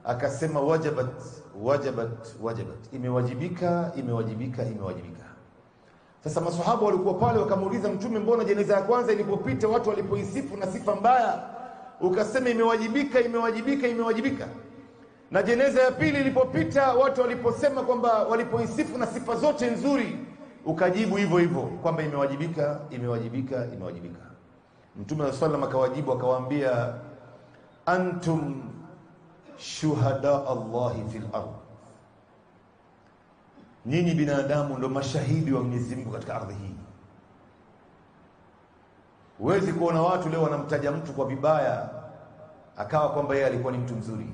akasema wajabat, imewajibika. Sasa maswahaba walikuwa pale wakamuuliza Mtume, mbona jeneza ya kwanza ilipopita watu walipoisifu na sifa mbaya ukasema imewajibika, na jeneza ya pili ilipopita watu waliposema kwamba walipoisifu na sifa zote nzuri ukajibu hivyo kwamba imewajibika? Mtume sallallahu akawajibu akawaambia, antum shuhada Allahi fil ardh, nyinyi binadamu ndo mashahidi wa Mwenyezi Mungu katika ardhi hii. Huwezi kuona watu leo wanamtaja mtu kwa vibaya akawa kwamba yeye alikuwa ni mtu mzuri,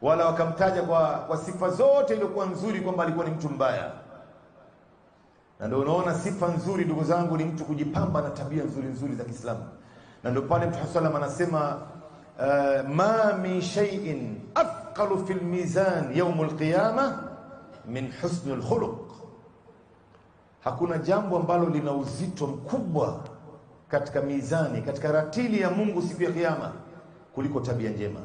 wala wakamtaja kwa sifa zote iliyokuwa nzuri kwamba alikuwa ni mtu mbaya. Na ndio unaona sifa nzuri ndugu zangu ni mtu kujipamba na tabia nzuri nzuri za Kiislamu. Na ndio pale Mtume sallallahu anasema ma min shay'in afqalu fil mizan yawm al-qiyamah min husn al-khuluq. Hakuna jambo ambalo lina uzito mkubwa katika mizani, katika ratili ya Mungu siku ya kiyama kuliko tabia njema.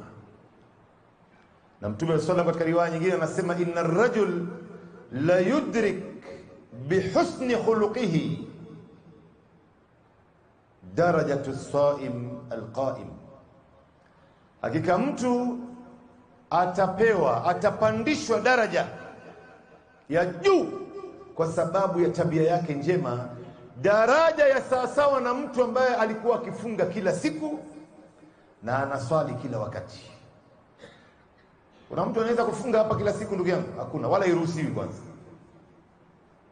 Na Mtume sallallahu katika riwaya nyingine anasema inna ar-rajul la yudrik bihusni khuluqihi darajatu as-sa'im al-qa'im. Hakika mtu atapandishwa daraja ya juu kwa sababu ya tabia yake njema, daraja ya sawasawa na mtu ambaye alikuwa akifunga kila siku na anaswali kila wakati. Kuna mtu anaweza kufunga hapa kila siku ndugu yangu? Hakuna, wala iruhusiwi kwanza.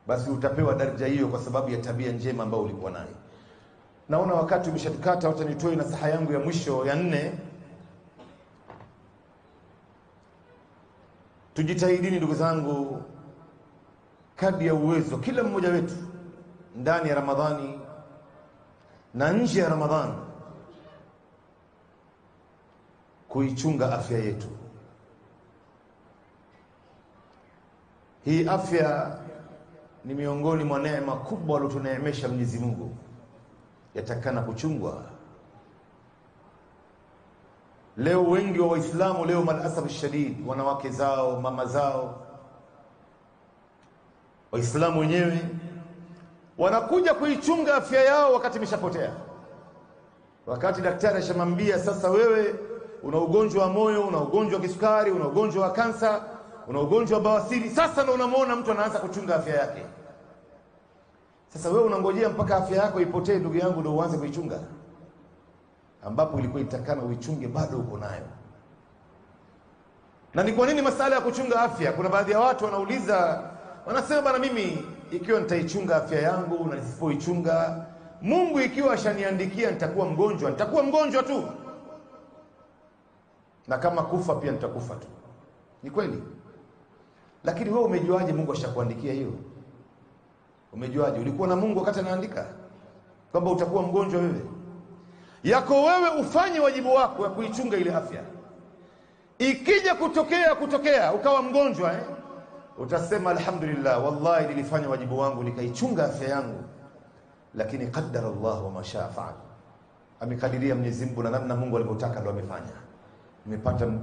Basi utapewa daraja hiyo kwa sababu ya tabia njema ambayo ulikuwa nayo. Naona wakati umeshatukata, wacha nitoe nasaha yangu ya mwisho ya 4. Tujitahidini ndugu zangu kadri ya uwezo kila mmoja wetu ndani ya Ramadhani na nje ya Ramadhani kuichunga afya yetu. Hii afya ni miongoni mwa neema kubwa aliyotuneemesha Mwenyezi Mungu, yatakana kuchungwa. Leo wengi wa Waislamu leo malasaf shadid, wanawake zao, mama zao, Waislamu wenyewe wanakuja kuichunga afya yao wakati imeshapotea. Wakati daktari ashamwambia sasa wewe una ugonjwa wa moyo, una ugonjwa wa kisukari, una ugonjwa wa kansa, una ugonjwa wa bawasiri, sasa ndio unamuona mtu anaanza kuchunga afya yake. Sasa wewe unangojea mpaka afya yako ipotee ndugu yangu ndio uanze kuichunga, ambapo ilikuwa itakana uichunge bado uko nayo. Na ni kwa nini masala ya kuchunga afya? Kuna baadhi ya watu wanauliza, wanasema bana, mimi ikiwa nitaichunga afya yangu na nisipoichunga, Mungu ikiwa ashaniandikia nitakuwa mgonjwa tu, na kama kufa pia nitakufa tu. Ni kweli, lakini wewe umejuaje Mungu ashakuandikia hiyo? Umejuaje? Ulikuwa na Mungu wakati anaandika kwamba utakuwa mgonjwa wewe? Yako wewe ufanye wajibu wako ya kuichunga ile afya. Ikija kutokea ukawa mgonjwa utasema alhamdulillah, wallahi nilifanya wajibu wangu nikaichunga afya yangu, lakini qaddara Allah wa ma shaa fa'al. Amekadiria Mwenyezi Mungu na namna Mungu alivyotaka ndio amefanya.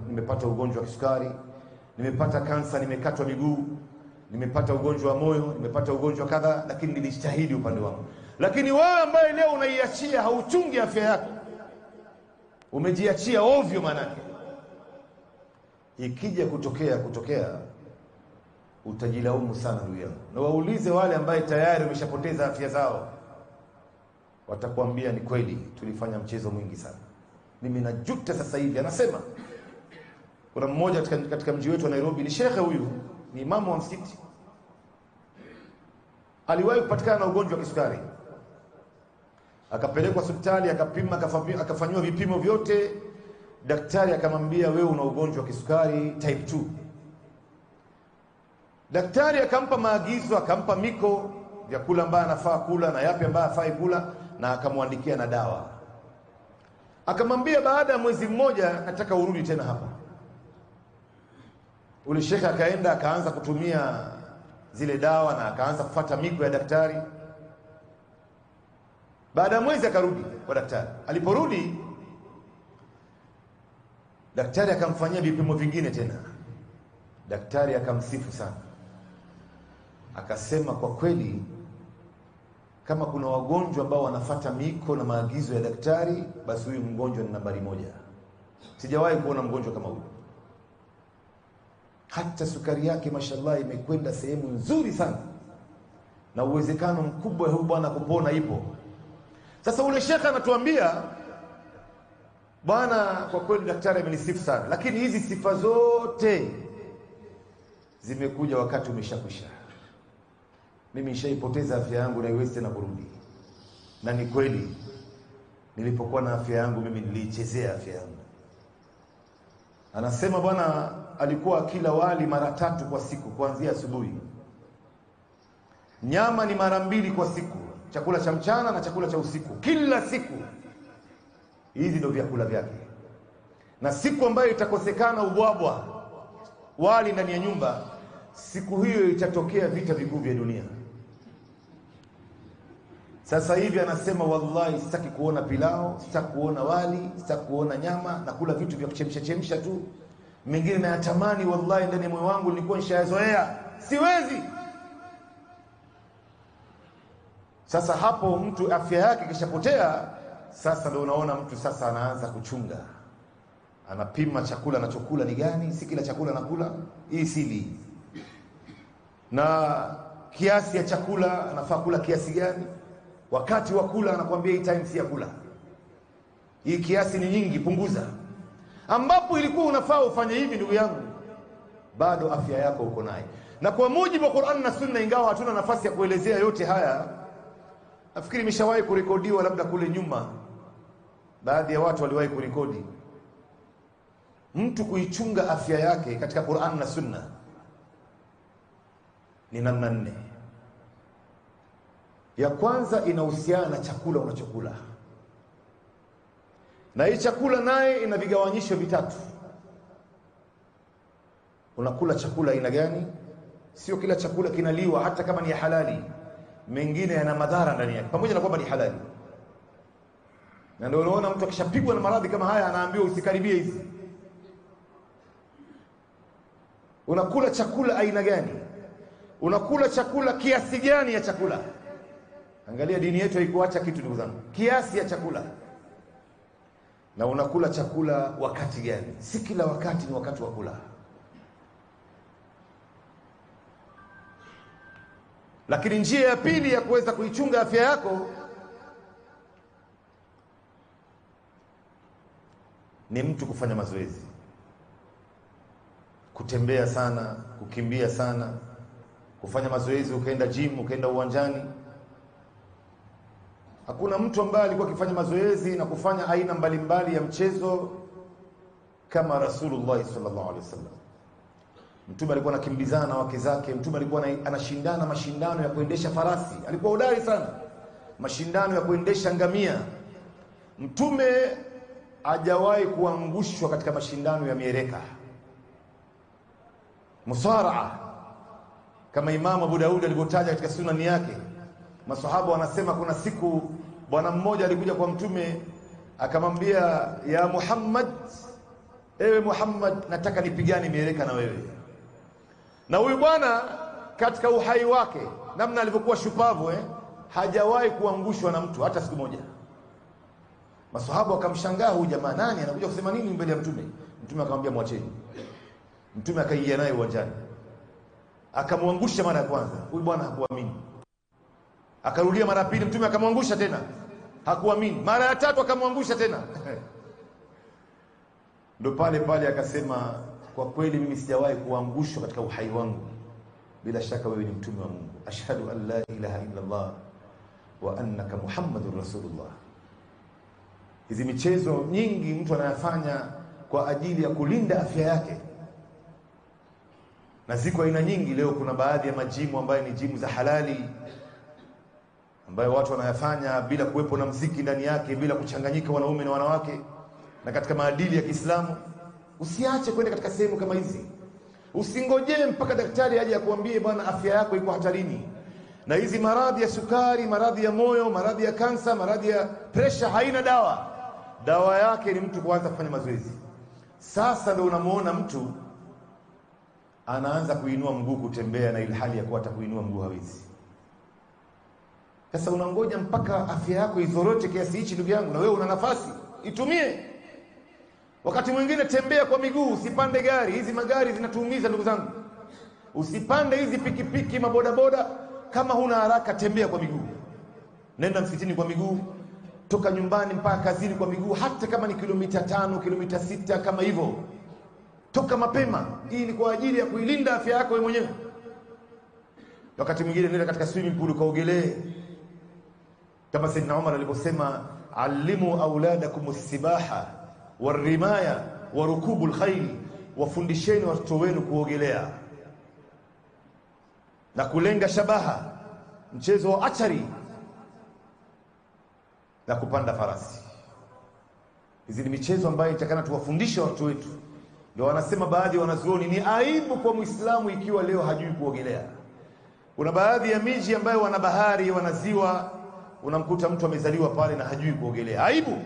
Nimepata ugonjwa wa kisukari, nimepata kansa, nimekatwa miguu, nimepata ugonjwa wa moyo, nimepata ugonjwa kadha, lakini nilijitahidi upande wangu. Lakini wewe ambaye leo unaiachia, hauchungi afya yako, umejiachia ovyo, manake ikija kutokea utajilaumu sana ndugu yangu. Na waulize wale ambaye tayari wameshapoteza afya zao, watakwambia ni kweli tulifanya mchezo mwingi sana, mimi najuta sasa hivi. Anasema kuna mmoja katika mji wetu wa Nairobi, ni shekhe huyu, ni imamu wa msikiti, aliwahi kupatikana na ugonjwa wa kisukari, akapelekwa hospitali, akafanywa vipimo vyote, daktari akamwambia wewe una ugonjwa wa kisukari type 2. Daktari akampa maagizo, akampa miko vyakula ambayo anafaa kula na yapi ambayo hafai kula, na akamwandikia na dawa. Akamwambia baada ya mwezi mmoja nataka urudi tena hapa. Ule shekhe akaenda akaanza kutumia zile dawa na akaanza kufuata miko ya daktari. Baada ya mwezi akarudi kwa daktari. Aliporudi daktari akamfanyia vipimo vingine tena. Daktari akamsifu sana, akasema kwa kweli kama kuna wagonjwa ambao wanafuata miko na maagizo ya daktari, basi huyu mgonjwa ni nambari 1. Sijawahi kuona mgonjwa kama huyu. Hata sukari yake mashallah imekwenda sehemu nzuri sana, na uwezekano mkubwa huyu bwana kupona ipo. Sasa ule shekha anatuambia, bwana kwa kweli daktari amenisifu sana, lakini hizi sifa zote zimekuja wakati umeshakwisha. Mimi nishaipoteza afya yangu na iwezi tena kurudi. Na ni kweli, nilipokuwa na afya yangu mimi niliichezea afya yangu. Anasema bwana alikuwa akila wali mara 3 kwa siku kuanzia asubuhi, Nyama ni mara 2 kwa siku, chakula cha mchana na chakula cha usiku, kila siku. Hizi ndio vyakula vyake. Na siku ambayo itakosekana ubwabwa, wali ndani ya nyumba, siku hiyo itatokea vita vikuu vya dunia. Sasa hivi anasema wallahi sitaki kuona pilao, sitaki kuona wali, sitaki kuona nyama, na kula vitu vya kuchemsha tu. Mengine nayatamani wallahi ndani ya moyo wangu nilikuwa nishayazoea, siwezi. Sasa hapo mtu afya yake kishapotea. Sasa ndio unaona mtu sasa anaanza kuchunga. Anapima chakula anachokula ni gani, si kila chakula anakula, hii sili. Na kiasi ya chakula anafaa kula kiasi gani? Wakati wa kula anakuambia hii time si ya kula, hii kiasi ni nyingi, punguza. Ambapo ilikuwa unafaa ufanye hivi, ndugu yangu, bado afya yako uko naye. Na kwa mujibu wa Qur'an na Sunna, ingawa hatuna nafasi ya kuelezea yote haya, nafikiri imeshawahi kurekodiwa labda kule nyuma, baadhi ya watu waliwahi kurekodi mtu kuichunga afya yake katika Qur'an na Sunna ni namna 4. Ya kwanza inahusiana na chakula unachokula. Na hii chakula naye ina vigawanyisho vitatu. Unakula chakula aina gani? Sio kila chakula kinaliwa, hata kama ni halali. Mengine yana madhara ndani yake, pamoja na kwamba ni halali. Na ndio unaona mtu akishapigwa na maradhi kama haya anaambiwa usikaribie hizi. Unakula chakula aina gani? Unakula chakula kiasi gani ya chakula? Angalia, dini yetu haikuacha kitu, ndugu zangu, kiasi ya chakula. Na unakula chakula wakati gani? Si kila wakati ni wakati wa kula. Lakini njia ya pili ya kuweza kuichunga afya yako ni mtu kufanya mazoezi, kutembea sana, kukimbia sana, kufanya mazoezi, ukaenda gym, ukaenda uwanjani. Hakuna mtu ambaye alikuwa akifanya mazoezi na kufanya aina mbalimbali ya mchezo kama Rasulullah sallallahu alaihi wasallam. Mtume alikuwa anakimbizana na wake zake, mtume alikuwa anashindana mashindano ya kuendesha farasi, alikuwa hodari sana, mashindano ya kuendesha ngamia. Mtume hajawahi kuangushwa katika mashindano ya mieleka, musaraa, kama Imam Abu Daud alivyotaja katika sunani yake. Masahaba wanasema kuna siku bwana mmoja alikuja kwa mtume akamwambia, ya Muhammad, ewe Muhammad, nataka nipigane mieleka na wewe. Na huyu bwana katika uhai wake, namna alivyokuwa shupavu, hajawahi kuangushwa na mtu hata siku moja. Masahaba wakamshangaa, huyu jamaa nani, anakuja kusema nini mbele ya mtume? Mtume akamwambia mwacheni. Mtume akaingia naye uwanjani, akamwangusha mara ya kwanza. Huyu bwana hakuamini. Akarudia mara ya pili, mtume akamwangusha tena, hakuamini. Mara ya tatu akamwangusha tena. Ndio pale pale akasema, kwa kweli mimi sijawahi kuangushwa katika uhai wangu, bila shaka wewe ni mtume wa Mungu. Ashhadu an la ilaha illa Allah wa annaka Muhammadur Rasulullah. Hizi michezo nyingi mtu anayafanya kwa ajili ya kulinda afya yake, na ziko aina nyingi. Leo kuna baadhi ya majimu ambayo ni jimu za halali, ambayo watu wanayafanya bila kuwepo na mziki ndani yake, bila kuchanganyika wanaume na wanawake, na katika maadili ya Kiislamu. Usiache kwenda katika sehemu kama hizi. Usingojee mpaka daktari aje akuambie bwana afya yako iko hatarini. Na hizi maradhi ya sukari, maradhi ya moyo, maradhi ya kansa, maradhi ya pressure haina dawa. Dawa yake ni mtu kuanza kufanya mazoezi. Sasa ndio unamuona mtu anaanza kuinua mguu kutembea, na ilhali ya kuwa hata kuinua mguu hawezi. Sasa unangoja mpaka afya yako izorote kiasi hichi, ndugu yangu, na wewe una nafasi, itumie. Wakati mwingine tembea kwa miguu, usipande gari. Hizi magari zinatuumiza, ndugu zangu. Usipande hizi pikipiki, mabodaboda. Kama huna haraka, tembea kwa miguu. Nenda msikitini kwa miguu, toka nyumbani mpaka kazini kwa miguu, hata kama ni kilomita 5, kilomita 6, kama hivyo. Toka mapema. Hii ni kwa ajili ya kuilinda afya yako wewe mwenyewe. Wakati mwingine nenda katika swimming pool ukaogelee, kama Saidna Umar aliposema, allimu auladakum as-sibaha warimaya wa rukubul khayl, wafundisheni watoto wenu kuogelea na kulenga shabaha. mchezo wa archery na kupanda farasi. Hizi ni michezo ambayo itakana tuwafundishe watu wetu. Ndio wanasema baadhi wanazuoni ni aibu kwa Muislamu ikiwa leo hajui kuogelea. Kuna baadhi ya miji ambayo wana bahari, wana ziwa, unamkuta mtu amezaliwa pale na hajui kuogelea. Aibu.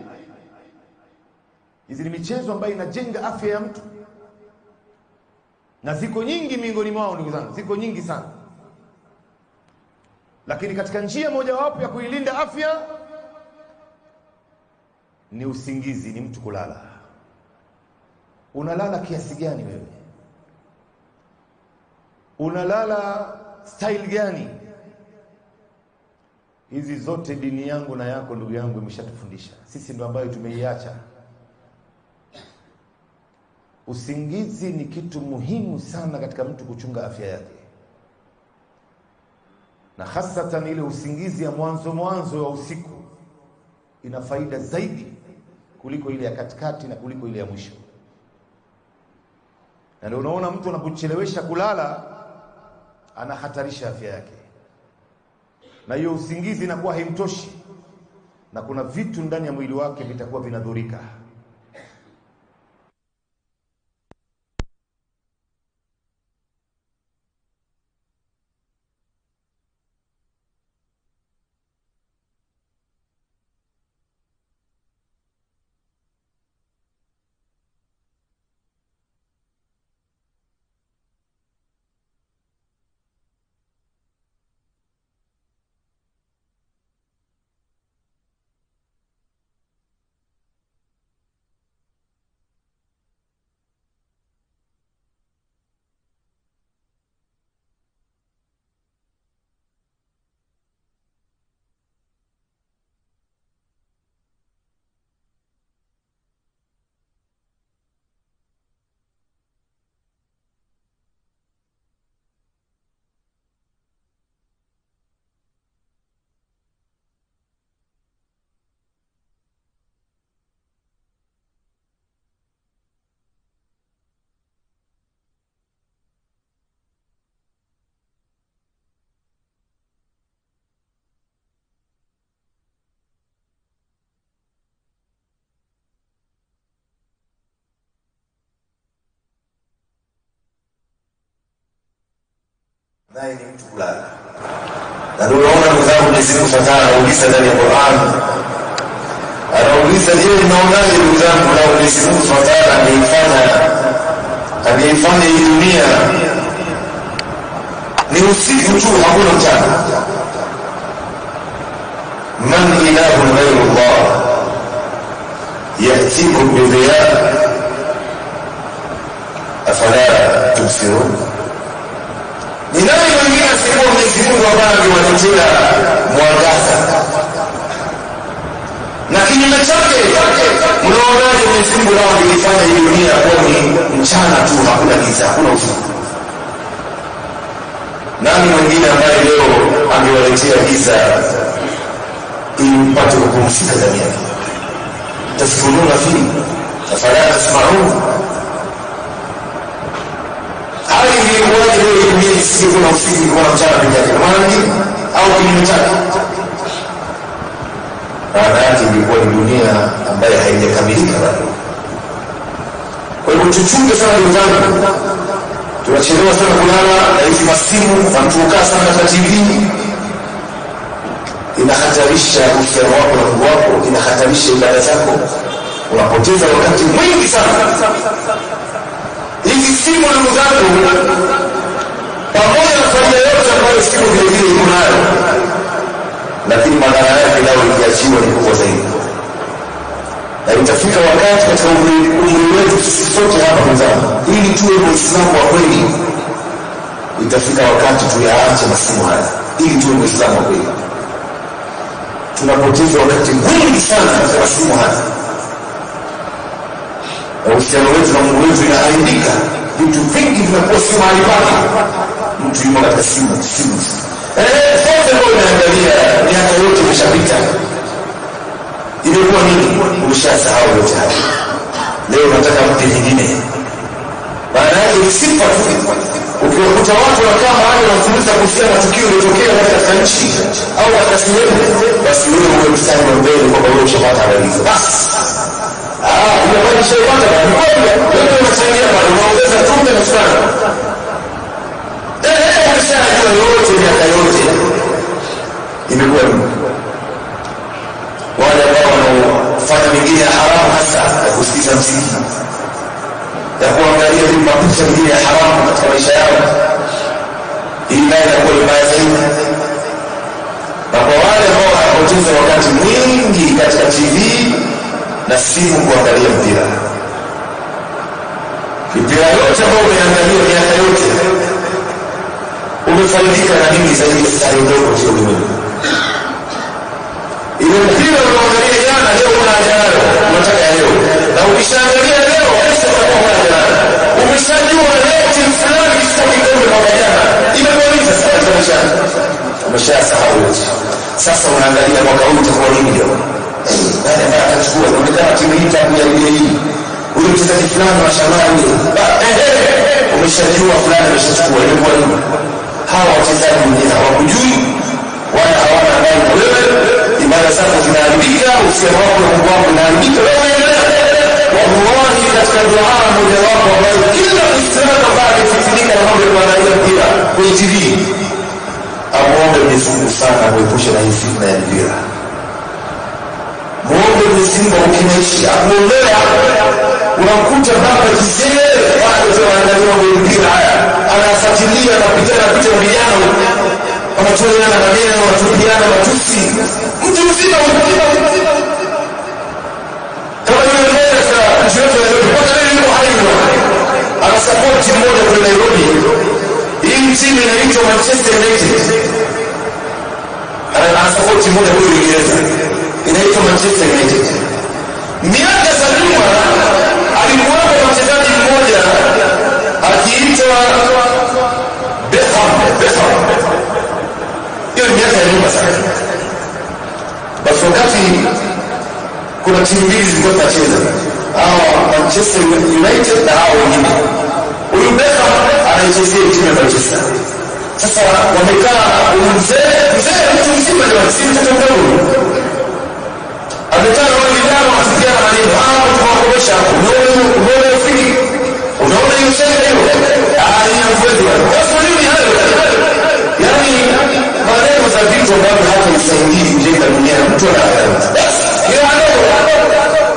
Hizi ni michezo ambayo inajenga afya ya mtu. Na ziko nyingi miongoni mwao ndugu zangu, ziko nyingi sana. Lakini katika njia moja wapo ya kuilinda afya ni usingizi, ni mtu kulala. Unalala kiasi gani wewe? Unalala style gani? Hizi zote dini yangu na yako ndugu yangu imeshatufundisha. Sisi ndio ambayo tumeiacha. Usingizi ni kitu muhimu sana katika mtu kuchunga afya yake. Na hasatan ile usingizi ya mwanzo wa usiku ina faida zaidi kuliko ile ya katikati na kuliko ile ya mwisho. Na ndio unaona mtu anapochelewesha kulala anahatarisha afya yake. Na hiyo usingizi inakuwa haimtoshi. Na kuna vitu ndani ya mwili wake vitakuwa vinadhurika. naye ni mtu kulala. Na ndio unaona mzao Mwenyezi Mungu Subhanahu anauliza ndani ya Qur'an. Anauliza, je, mnaonaje ndugu zangu na Mwenyezi Mungu Subhanahu ameifanya hii dunia ni usiku tu, hakuna mchana. Man ilahun ghayru Allah ya'tikum bi dhiya afala tubsirun. Ni nani mwingine asiyekuwa Mwenyezi Mungu ambaye anawaletea mwangaza? Na kinyume chake, mnaonaje Mwenyezi Mungu leo alifanya hii dunia kuwa ni mchana tu, hakuna giza, hakuna usiku? Nani mwingine ambaye leo angewaletea giza ili mpate kupumzika ndani yake? Taskununa fihi afala tasma'un. Hali ilikuwaje leo dunia isiyo na usiku, kuna mchana pekee yake? Maana nini? Au kinyume chake? Maana yake ilikuwa ni dunia ambayo haijakamilika bado. Kwa hiyo tuchunge sana ndugu zangu. Tunachelewa sana kulala na hizi masimu na mtukaa sana katika TV. Inahatarisha uhusiano wako na Mungu wako, inahatarisha ibada zako. Unapoteza wakati mwingi sana. Hizi simu ndugu zangu, pamoja na faida yote ambayo simu vile vile iko nayo, lakini madhara yake nao ikiachiwa ni kubwa zaidi. Na itafika wakati katika umri wetu sisi sote hapa mzama, ili tuwe Waislamu wa kweli, itafika wakati tuyaache masimu haya ili tuwe Waislamu wa kweli. Tunapoteza wakati mwingi sana katika masimu haya. Na uhusiano wetu na Mungu wetu inaharibika. Vitu vingi vinakuwa si mahali pake. Mtu yumo katika simu. Sote ambao unaangalia miaka yote imeshapita. Imekuwa nini? Umeshasahau yote haya. Leo unataka mtu mwingine. Maana yake ni sifa tu. Ukiwakuta watu wanakaa mahali wanazungumza kuhusiana na tukio lililotokea katika nchi au katika sehemu, basi wewe uwe mstari wa mbele kwamba wewe ushapata habari hizo. Basi inabaki shaipata na wewe unachangia pale, unaongeza tumbe na sana. Umeshajua yote miaka yote imekuwa wale ambao wanaofanya mingine ya haramu, hasa ya kusikiza mziki, ya kuangalia hivi mapicha mingine ya haramu katika maisha yao, hii nayo inakuwa mbaya zaidi. Na kwa wale ambao wanapoteza wakati mwingi katika TV na simu kuangalia mpira, mpira yote ambao umeangalia miaka yote, umefaidika na nini zaidi ya stari ndogo za ulimwengu? Ile mpira unaangalia jana, leo unaangalia unataka leo, na ukishaangalia leo kesho utakuwa unaangalia. Umeshajua leo timu fulani isiko kikombe mwaka jana imemaliza sasa mashana, umeshasahau yote. Sasa unaangalia mwaka huu utakuwa nini leo, nani ambaye atachukua, unaonekana timu hii itakuja hii, ule mchezaji fulani mashallah yule, umeshajua fulani ameshachukua, ile kwa nini hawa wachezaji wengine hawakujui wala hawana ndani na wewe, ibada zako zinaharibika, uhusiano wako na Mungu wako unaharibika. Wallahi katika dua moja wapo ambayo kila Muislamu ambaye amefikiria na mambo ya kuangalia mpira kwenye TV, amuombe Mwenyezi Mungu sana kuepusha na hii fitna ya mpira. Muombe Mwenyezi Mungu ukimeishi akuombea. Unakuta baba kizee bado anaangalia mpira haya, anafuatilia na kupigana picha na vijana, wanatoleana maneno, wanatupiana matusi, mtu mzima kama yule mmoja sasa mchezo wa leo kwa nini yuko hai ana support timu moja kule Nairobi. Hii timu inaitwa Manchester United, ana support timu moja kule Uingereza inaitwa Manchester United. Miaka za nyuma alikuwa mchezaji mmoja akiitwa Beckham. Hiyo miaka ya nyuma sana. Basi wakati kuna timu mbili zilikuwa zinacheza, Manchester United na hao wengine, huyu Beckham anaichezea timu ya Manchester. Sasa wamekaa mzee mtu mzima ndio si mtoto mdogo, amekaa na wale vijana wanatupiana maneno, tunawakomesha hapo, unaona ufiki, unaona hiyo shida hiyo, ni mkweli. Sasa nini hayo? Yani maneno za vitu ambavyo hata usaidii kujenga dunia, mtu anafahamu hiyo maneno.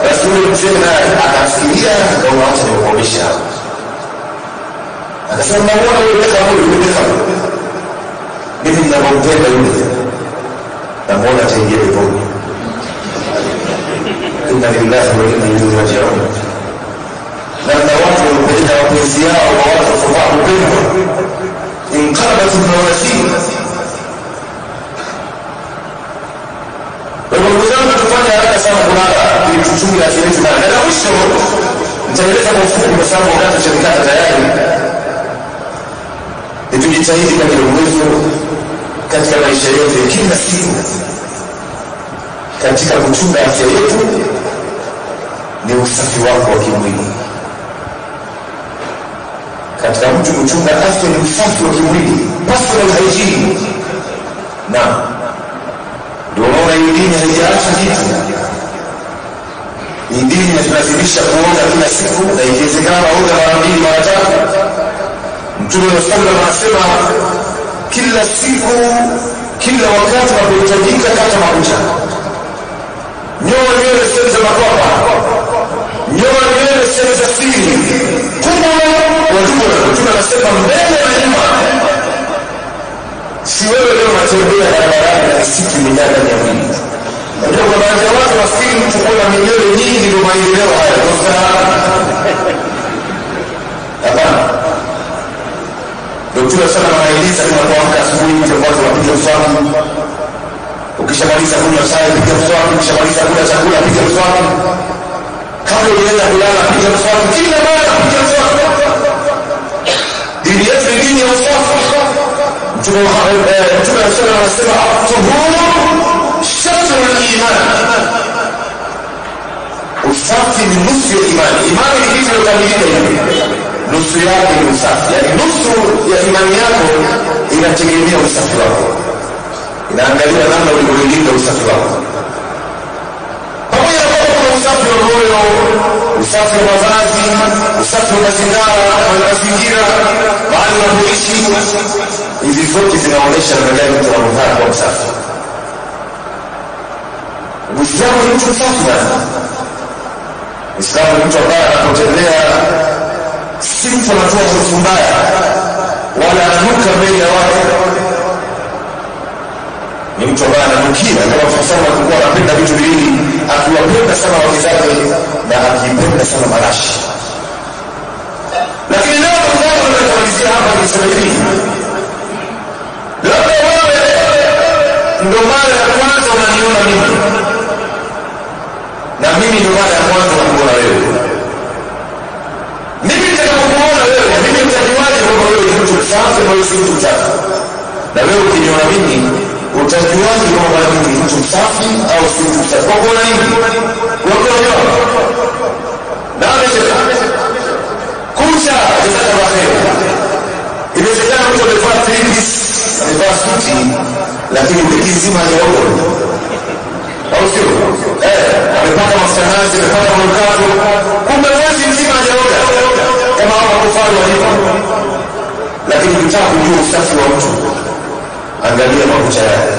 Basi yule mzee naye akasikia, ndio waacha kukomesha hapo, akasema mbona wewe kama wewe mimi ninampenda yule, na mbona ataingia peponi? Inna lillahi wa inna ilaihi raji'un. Na watu wanapenda wapenzi yao kwa watu kwa upendo, inqalabat al-mawazin. Ndugu zangu, tufanye haraka sana kulala ili tuchunge afya yetu, na mwisho nitaeleza kwa ufupi kwa sababu wakati ushakata tayari. Tujitahidi kadri uwezo katika maisha yetu ya kila siku katika kuchunga afya yetu. Ni usafi wako wa kimwili. Katika mtu kuchunga afya ni usafi wa kimwili, personal hygiene. Na ndio maana hii dini haijaacha kitu. Hii dini inatulazimisha kuoga kila siku, na ikiwezekana oga mara 2 mara 3. Mtume sallallahu alaihi wasallam anasema kila siku, kila wakati unapohitajika kata makucha, nyoa nywele sehemu za makwapa, nyoa nywele sehemu za siri, kubwa wajumla. Mtume anasema mbele na nyuma. Si wewe leo unatembea barabarani na misitu imejaa ndani ya mwili. Ndio kwa baadhi ya watu wafikiri mtu kuna nywele nyingi ndio maendeleo haya. Hapana. Mtume sana anaeleza kama kuamka asubuhi mtu mmoja anapiga mswaki, ukishamaliza kunywa chai piga mswaki, ukishamaliza kula chakula piga mswaki, kabla unaenda kulala piga mswaki, kila mara piga mswaki. Dini yetu ni dini ya usafi. Mtume sana anasema tuhuru shatrul iman, usafi ni nusu ya imani. Imani ni kitu kilichokamilika hivi, nusu yake ni usafi. Yani nusu ya imani yako inategemea usafi wako, inaangalia namna ulivyolinda usafi wako. Pamoja na kwamba usafi wa moyo, usafi wa mavazi, usafi wa mazingira, mahali unapoishi, hizi zote zinaonyesha namna gani mtu anavyofaa kuwa msafi. Uislamu ni mtu msafi sana. Uislamu ni mtu ambaye anapotembea si mtu anatoa harufu mbaya wala ananuka mbele ya watu. Ni mtu ambaye ananukia, kama tunasema alikuwa anapenda vitu viwili, akiwapenda sana wake zake na akipenda sana marashi. Lakini leo tunataka kumalizia hapa nisema hivi. Labda wewe ndio mara ya kwanza unaniona mimi, na mimi ndio mara ya kwanza nakuona wewe. Mimi nitakapokuona wewe, mimi nitajuaje kwamba wewe ni mtu msafi na wewe si mtu mchafu? Na wewe ukiniona mimi, utajuaje kwamba mimi ni mtu msafi au si mtu msafi? Kwa kuona nini? Kwa kuona na amesema kucha zitaka maheri. Inawezekana mtu amevaa three-piece, amevaa suti, lakini wiki nzima hajaoga. Au sio? Amepaka mafuta nazi, amepaka manukato, kumbe mwezi mzima hajaoga kama hao kufanya hivyo. Lakini ukitaka kujua usafi wa mtu, angalia makucha yake.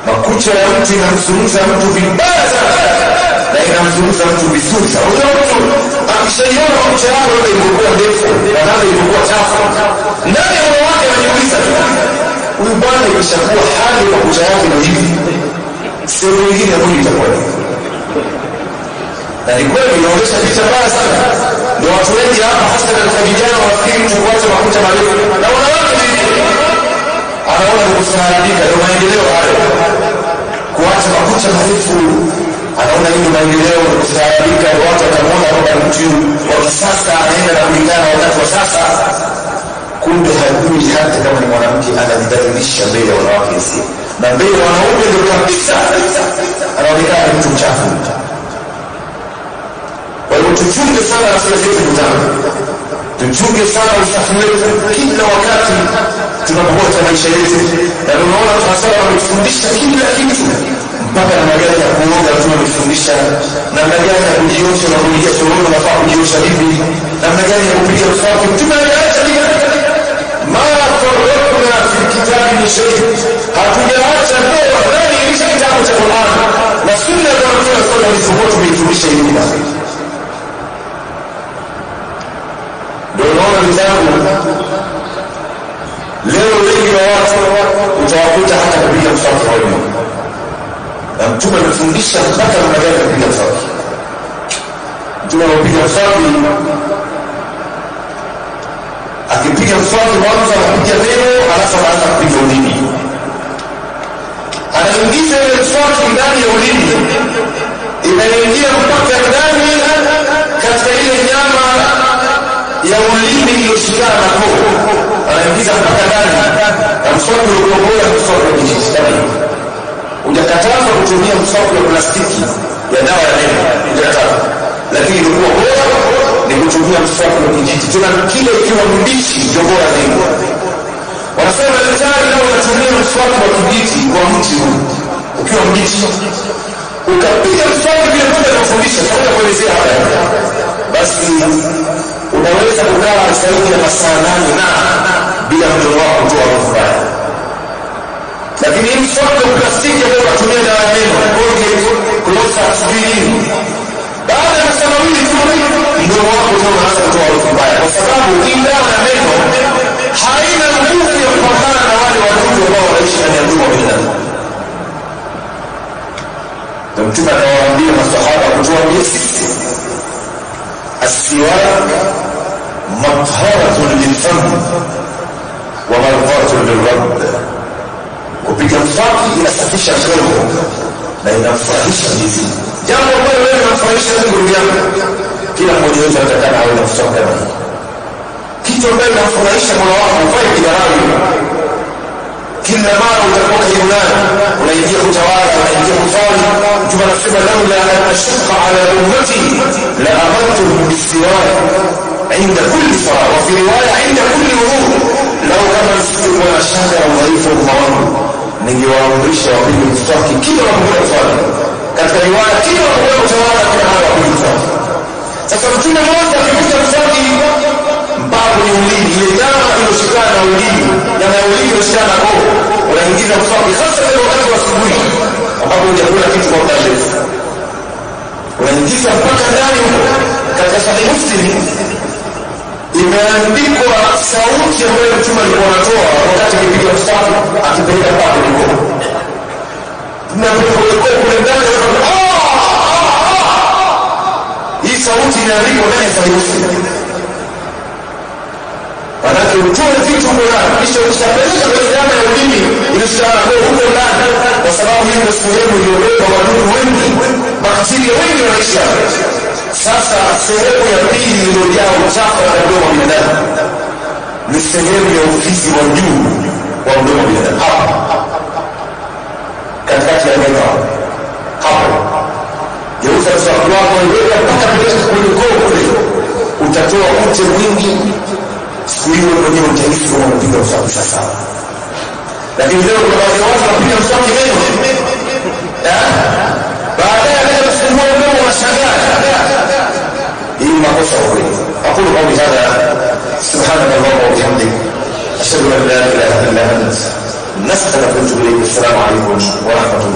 Makucha ya mtu inamzungumza mtu vibaya sana na inamzungumza mtu vizuri sana. Unajua mtu akishaiona makucha yako ile ilikuwa ndefu na hata ilikuwa chafu, ndani ya moyo wake anajiuliza, huyu bwana ikishakuwa hali makucha yake ndio hivi, sio mwingine mwili itakuwa hivi. Na ni kweli inaonyesha picha mbaya sana. Ndio watu wengi hapa hasa katika vijana wafikiri mtu kuacha makucha marefu. Na wanawake hivi anaona ni kustaarabika, ndio maendeleo hayo. Kuacha makucha marefu anaona hii maendeleo, ni kustaarabika. Watu watamwona kwamba mtu wa kisasa anaenda na kulingana na wakati wa sasa. Kumbe hajui hata kama ni mwanamke anajidhalilisha mbele ya wanawake hizi. Na mbele ya wanaume ndio kabisa anaonekana ni mtu mchafu. Kwa hiyo tuchunge sana afya zetu mtaani. Tuchunge sana usafi wetu kila wakati tunapokuwa maisha yetu. Na unaona tunasema wametufundisha kila kitu, mpaka namna gani ya kuoga tunafundisha, namna gani ya kujiosha na kuingia chooni unafaa kujiosha vipi, namna gani ya kupiga usafi. Tumeacha kila mara tunaona fi kitabu ni sheria. Hatujaacha ndoa ndani ya kitabu cha Qur'an na sunna za Mtume sallallahu alaihi wasallam tumeifundisha hivi basi. Ndio unaona mzangu, leo wengi wa watu utawakuta hata kupiga mswaki hawajui. Na Mtume amefundisha mpaka namna gani ya kupiga mswaki. Mtume anapiga mswaki, akipiga mswaki mwanzo anapiga meno, alafu anaanza kupiga ulimi. Anaingiza ile mswaki ndani ya ulimi, inaingia mpaka ndani katika ile nyama ya ulimi iliyoshikana na koo. Anaingiza mpaka ndani, na mswaki uliokuwa bora ni mswaki wa kijiti kama hivi. Hujakatazwa kutumia mswaki wa plastiki ya dawa ya meno, hujakatazwa. Lakini ilikuwa bora ni kutumia mswaki wa kijiti. Tuna kile ikiwa mbichi ndio bora zaidi. Wanasema daktari leo unatumia mswaki wa kijiti kwa mti huu ukiwa mbichi, ukapiga mswaki vile Mtume anafundisha, tunaweza kuelezea hapa. Basi unaweza kukaa zaidi ya masaa 8 na bila mdomo wako kutoa harufu mbaya. Lakini hii mswaki wa plastiki ambao unatumia dawa ya meno, Colgate, Close-Up, sijui, baada ya masaa 2 tu mdomo wako unaanza kutoa harufu mbaya, kwa sababu hii dawa ya meno haina nguvu ya kupambana na wale wadudu ambao wanaishi ndani ya mdomo wa binadamu. Ndio Mtume anawaambia masahaba kutuambia sisi, السواك مطهرة للفم ومرضاة للرب. Kupiga mswaki inasafisha mdomo na inafurahisha hivi. Jambo ambalo wewe unafurahisha ndugu yangu, kila mmoja wetu atakana awe na mswaki kama hii. Kitu ambacho kinafurahisha moyo wako, ufanye kidharau. Kila mara utakuwa kionana, unaingia kutawala, unaingia kusali. Mtume anasema laula an ashqa ala ummati la amartuhum bisiwak. inda kulli salat wa fi riwaya inda kulli wudu. Lau kama nisikuwa na shaka ya udhaifu wa ufahamu, ningewaamrisha wapige mswaki kila wanapokwenda kuswali. Katika riwaya kila wanapokwenda kuswali kila hawa wapige mswaki. Sasa Mtume mmoja akipiga mswaki mpaka kwenye ulimi, ile nyama iliyoshikana na ulimi, nyama ya ulimi iliyoshikana na koo, unaingiza mswaki hasa ile wakati wa asubuhi ambapo hujakula kitu kwa muda mrefu. Unaingiza mpaka ndani huko. Katika Sahih Muslim imeandikwa sauti ambayo Mtume alikuwa anatoa wakati akipiga mswaki akipeleka mpaka huko. Tunapokuwa kule ndani hii sauti inaandikwa ndani ya Sahih Muslim. Manake utoe vitu huko ndani, kisha usapeleka kwenye nyama ya ulimi ilishikana kwa huko ndani, kwa sababu hii ndio sehemu iliyobeba wadudu wengi, bakteria wengi wanaishi. Sasa sehemu ya pili iliyojaa uchafu wa mdomo wa binadamu ni sehemu ya ufizi wa juu wa mdomo wa binadamu, hapa katikati ya meno hapo. Geuza mswaki wako uweka mpaka kwenye koo kule, utatoa ute mwingi. Siku hiyo mwenyewe utahisi kama unapiga mswaki sasa. Lakini leo kuna baadhi ya watu wanapiga mswaki leo, baadaye anaenda kufungua mdomo unashangaa. Hii makosa kweli. Aqulu qawli hadha, subhanallahi wa bihamdihi, ashhadu an la ilaha illa anta, nastaghfiruka wa atubu ilayk. Assalamu alaykum wa rahmatullahi